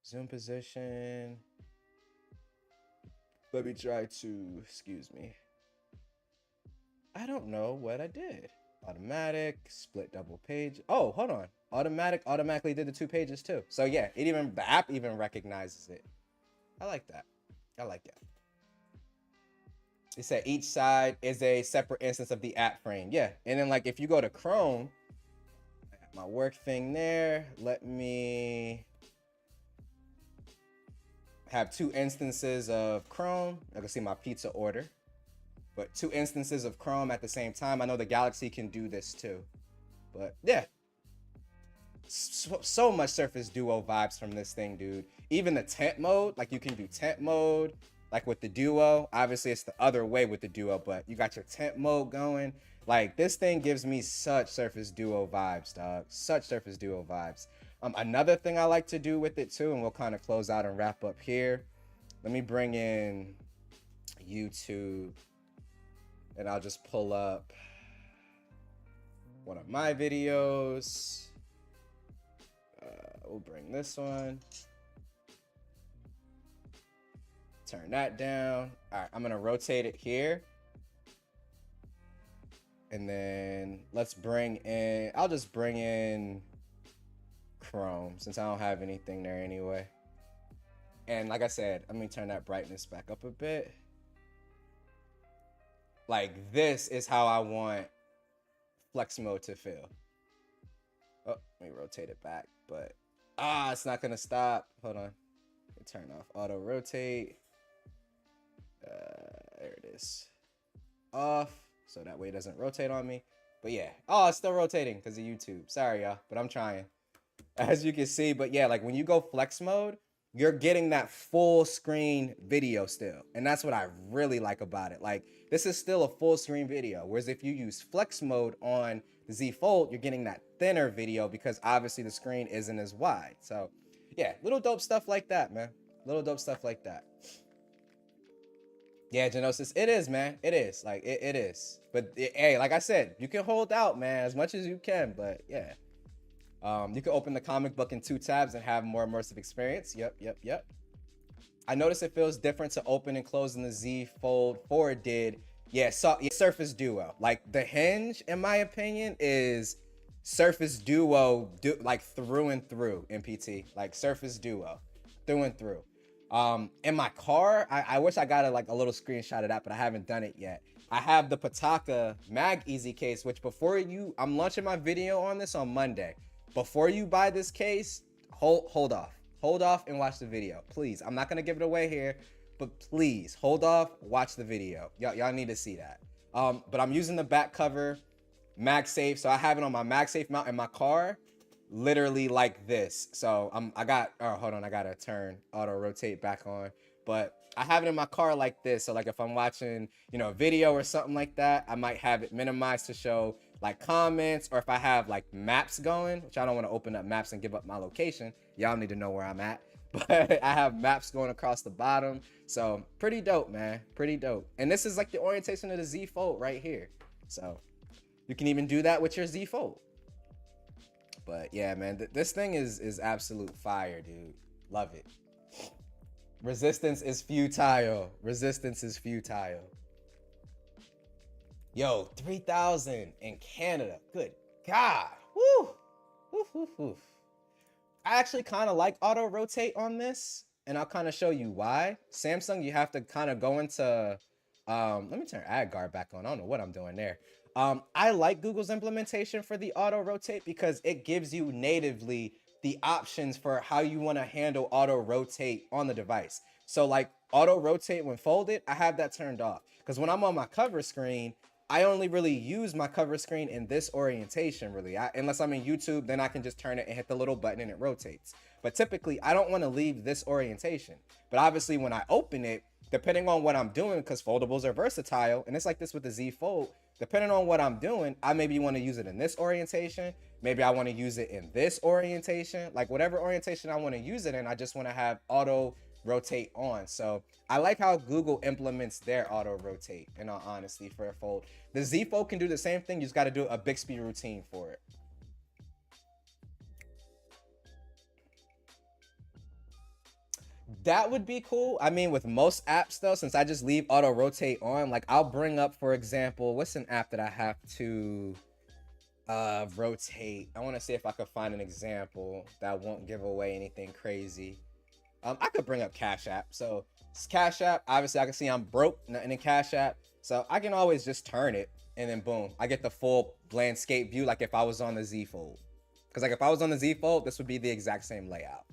Zoom position. Let me try to, excuse me. I don't know what I did. Automatic, split double page. Oh, hold on. Automatically did the 2 pages too. So yeah, the app even recognizes it. I like that. I like it. It said each side is a separate instance of the app frame. Yeah, and then like if you go to Chrome, I got my work thing there. Let me have 2 instances of Chrome. I can see my pizza order, but 2 instances of Chrome at the same time. I know the Galaxy can do this too, but yeah. So much Surface Duo vibes from this thing, dude. Even the tent mode, like you can do tent mode, like with the Duo. Obviously, it's the other way with the Duo, but you got your tent mode going. Like this thing gives me such Surface Duo vibes, dog. Such Surface Duo vibes. Another thing I like to do with it too, and we'll kind of close out and wrap up here. Let me bring in YouTube, and I'll just pull up one of my videos. We'll bring this one. Turn that down. All right, I'm gonna rotate it here. And then let's bring in, I'll just bring in Chrome since I don't have anything there anyway. And like I said, let me turn that brightness back up a bit. Like this is how I want flex mode to feel. Oh, let me rotate it back, but it's not gonna stop. Hold on. Turn off auto rotate. There it is. Off, so that way it doesn't rotate on me. But yeah, it's still rotating because of YouTube. Sorry, y'all, but I'm trying. As you can see, but yeah, like when you go flex mode, you're getting that full screen video still. And that's what I really like about it. Like this is still a full screen video. Whereas if you use flex mode on the Z Fold, you're getting that thinner video because obviously the screen isn't as wide. So yeah, little dope stuff like that, man. Little dope stuff like that. Yeah, Genosis, it is, man. It is. Like, it is. But, hey, like I said, you can hold out, man, as much as you can. But, yeah. You can open the comic book in 2 tabs and have more immersive experience. Yep. I noticed it feels different to open and close than the Z Fold 4 did. Yeah, Surface Duo. Like, the hinge, in my opinion, is Surface Duo, like, through and through, MPT. Like, Surface Duo, through and through. In my car, I wish I got a little screenshot of that, but I haven't done it yet. I have the Pataka Mag Easy case, which I'm launching my video on this on Monday. Before you buy this case, hold off and watch the video, please. I'm not gonna give it away here, but please hold off, watch the video. Y'all need to see that. But I'm using the back cover MagSafe. So I have it on my MagSafe mount in my car, literally like this. So I got, oh, hold on, I gotta turn auto rotate back on. But I have it in my car like this. So like if I'm watching, you know, a video or something like that, I might have it minimized to show like comments, or if I have like maps going, which I don't want to open up maps and give up my location. Y'all need to know where I'm at. But I have maps going across the bottom. So pretty dope, man. Pretty dope. And this is like the orientation of the Z Fold right here. So you can even do that with your Z Fold. But yeah, man, this thing is absolute fire, dude. Love it. Resistance is futile. Resistance is futile. Yo, 3,000 in Canada. Good God. Woo. Woof, woof, woof. I actually kind of like auto rotate on this, and I'll kind of show you why. Samsung, you have to kind of go into, let me turn ad guard back on. I don't know what I'm doing there. I like Google's implementation for the auto rotate because it gives you natively the options for how you want to handle auto rotate on the device. So like auto rotate when folded, I have that turned off because when I'm on my cover screen, I only really use my cover screen in this orientation, really. Unless I'm in YouTube, then I can just turn it and hit the little button and it rotates. But typically, I don't want to leave this orientation. But obviously, when I open it, depending on what I'm doing, because foldables are versatile, and it's like this with the Z Fold, depending on what I'm doing, I maybe want to use it in this orientation. Maybe I want to use it in this orientation. Like whatever orientation I want to use it in, I just want to have auto rotate on. So I like how Google implements their auto rotate, in all honesty, for a fold. The Z Fold can do the same thing. You just got to do a Bixby routine for it. That would be cool. I mean, with most apps though, since I just leave auto rotate on, like I'll bring up, for example, what's an app that I have to rotate? I want to see if I could find an example that won't give away anything crazy. I could bring up Cash App. So it's Cash App. Obviously, I can see I'm broke, nothing in Cash App. So I can always just turn it and then boom, I get the full landscape view like if I was on the Z Fold. Because like if I was on the Z Fold, this would be the exact same layout.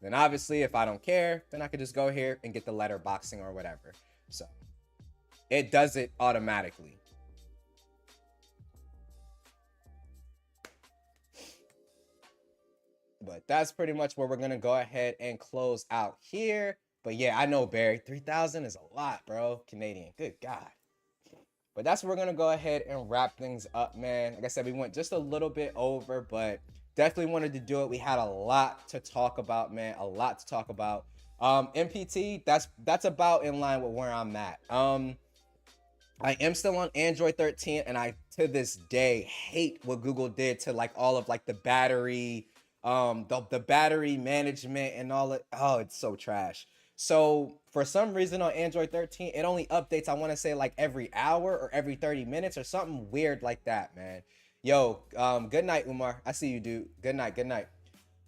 Then obviously, if I don't care, then I could just go here and get the letter boxing or whatever. So it does it automatically. But that's pretty much where we're going to go ahead and close out here. But yeah, I know, Barry, 3,000 is a lot, bro. Canadian. Good God. But that's where we're going to go ahead and wrap things up, man. Like I said, we went just a little bit over, but definitely wanted to do it. We had a lot to talk about, man. A lot to talk about. MPT, that's about in line with where I'm at. I am still on Android 13, and I, to this day, hate what Google did to like all of like the battery, the battery management and all that. Oh, it's so trash. So for some reason on Android 13, it only updates, I want to say like every hour or every 30 minutes or something weird like that, man. Yo, good night, Umar. I see you, dude. Good night, good night.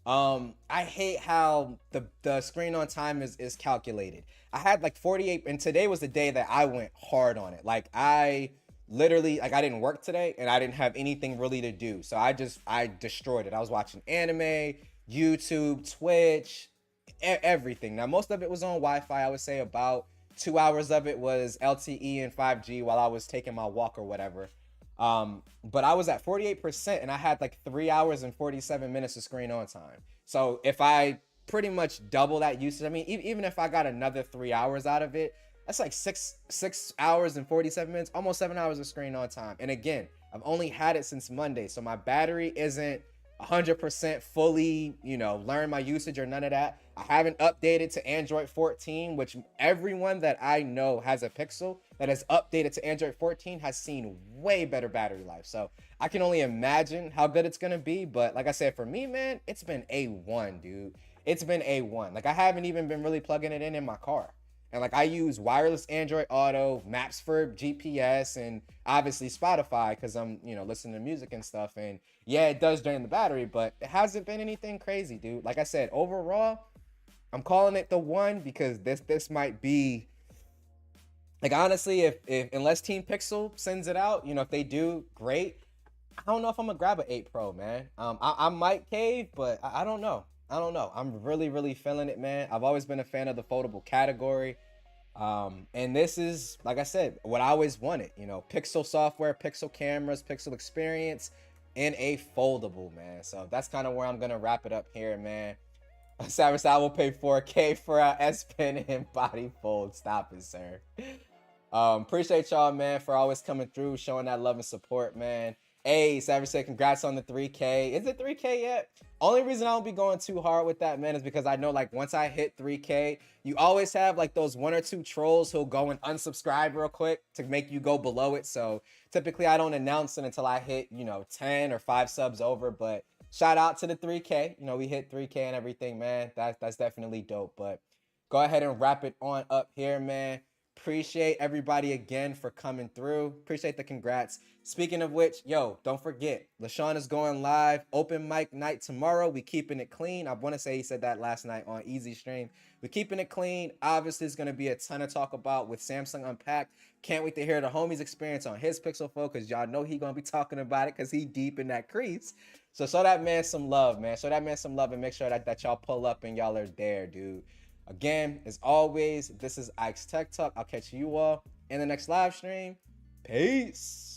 I hate how the screen on time is calculated. I had like 48, and today was the day that I went hard on it. Like I literally, like I didn't work today and I didn't have anything really to do. So I destroyed it. I was watching anime, YouTube, Twitch, everything. Now, most of it was on Wi-Fi. I would say about 2 hours of it was LTE and 5G while I was taking my walk or whatever. But I was at 48% and I had like 3 hours and 47 minutes of screen on time. So if I pretty much double that usage, I mean, even if I got another 3 hours out of it, that's like six hours and 47 minutes, almost 7 hours of screen on time. And again, I've only had it since Monday, so my battery isn't 100% fully, learn my usage or none of that. I haven't updated to Android 14, which everyone that I know has a Pixel that has updated to Android 14 has seen way better battery life. So I can only imagine how good it's gonna be. But like I said, for me, man, it's been A1, dude. It's been A1. Like I haven't even been really plugging it in my car. And like I use wireless Android Auto, maps for GPS, and obviously Spotify because I'm, listening to music and stuff. And yeah, it does drain the battery, but it hasn't been anything crazy, dude. Like I said, overall, I'm calling it the one because this might be, like, honestly, if unless Team Pixel sends it out, if they do, great. I don't know if I'm gonna grab an 8 Pro, man. I might cave, but I don't know. I'm really, really feeling it, man. I've always been a fan of the foldable category. And this is, like I said, what I always wanted, you know, pixel software, pixel cameras, pixel experience in a foldable, man. So that's kind of where I'm gonna wrap it up here, man. Cyrus, I will pay 4K for a S Pen and body fold. Stop it, sir. Appreciate y'all, man, for always coming through, showing that love and support, man. Hey, Savage said, congrats on the 3K. Is it 3K yet? Only reason I don't be going too hard with that, man, is because I know, like, once I hit 3K, you always have, like, those 1 or 2 trolls who'll go and unsubscribe real quick to make you go below it. So typically I don't announce it until I hit, you know, 10 or 5 subs over. But shout out to the 3K. You know, we hit 3K and everything, man. That's definitely dope. But go ahead and wrap it on up here, man. Appreciate everybody again for coming through. Appreciate the congrats. Speaking of which, yo, don't forget, LaShawn is going live. Open mic night tomorrow. We keeping it clean. I want to say he said that last night on Easy Stream. We keeping it clean. Obviously, there's going to be a ton of talk about with Samsung Unpacked. Can't wait to hear the homie's experience on his Pixel Fold, because y'all know he going to be talking about it because he deep in that crease. So show that man some love, man. Show that man some love and make sure that y'all pull up and y'all are there, dude. Again, as always, this is Ike's Tech Talk. I'll catch you all in the next live stream. Peace.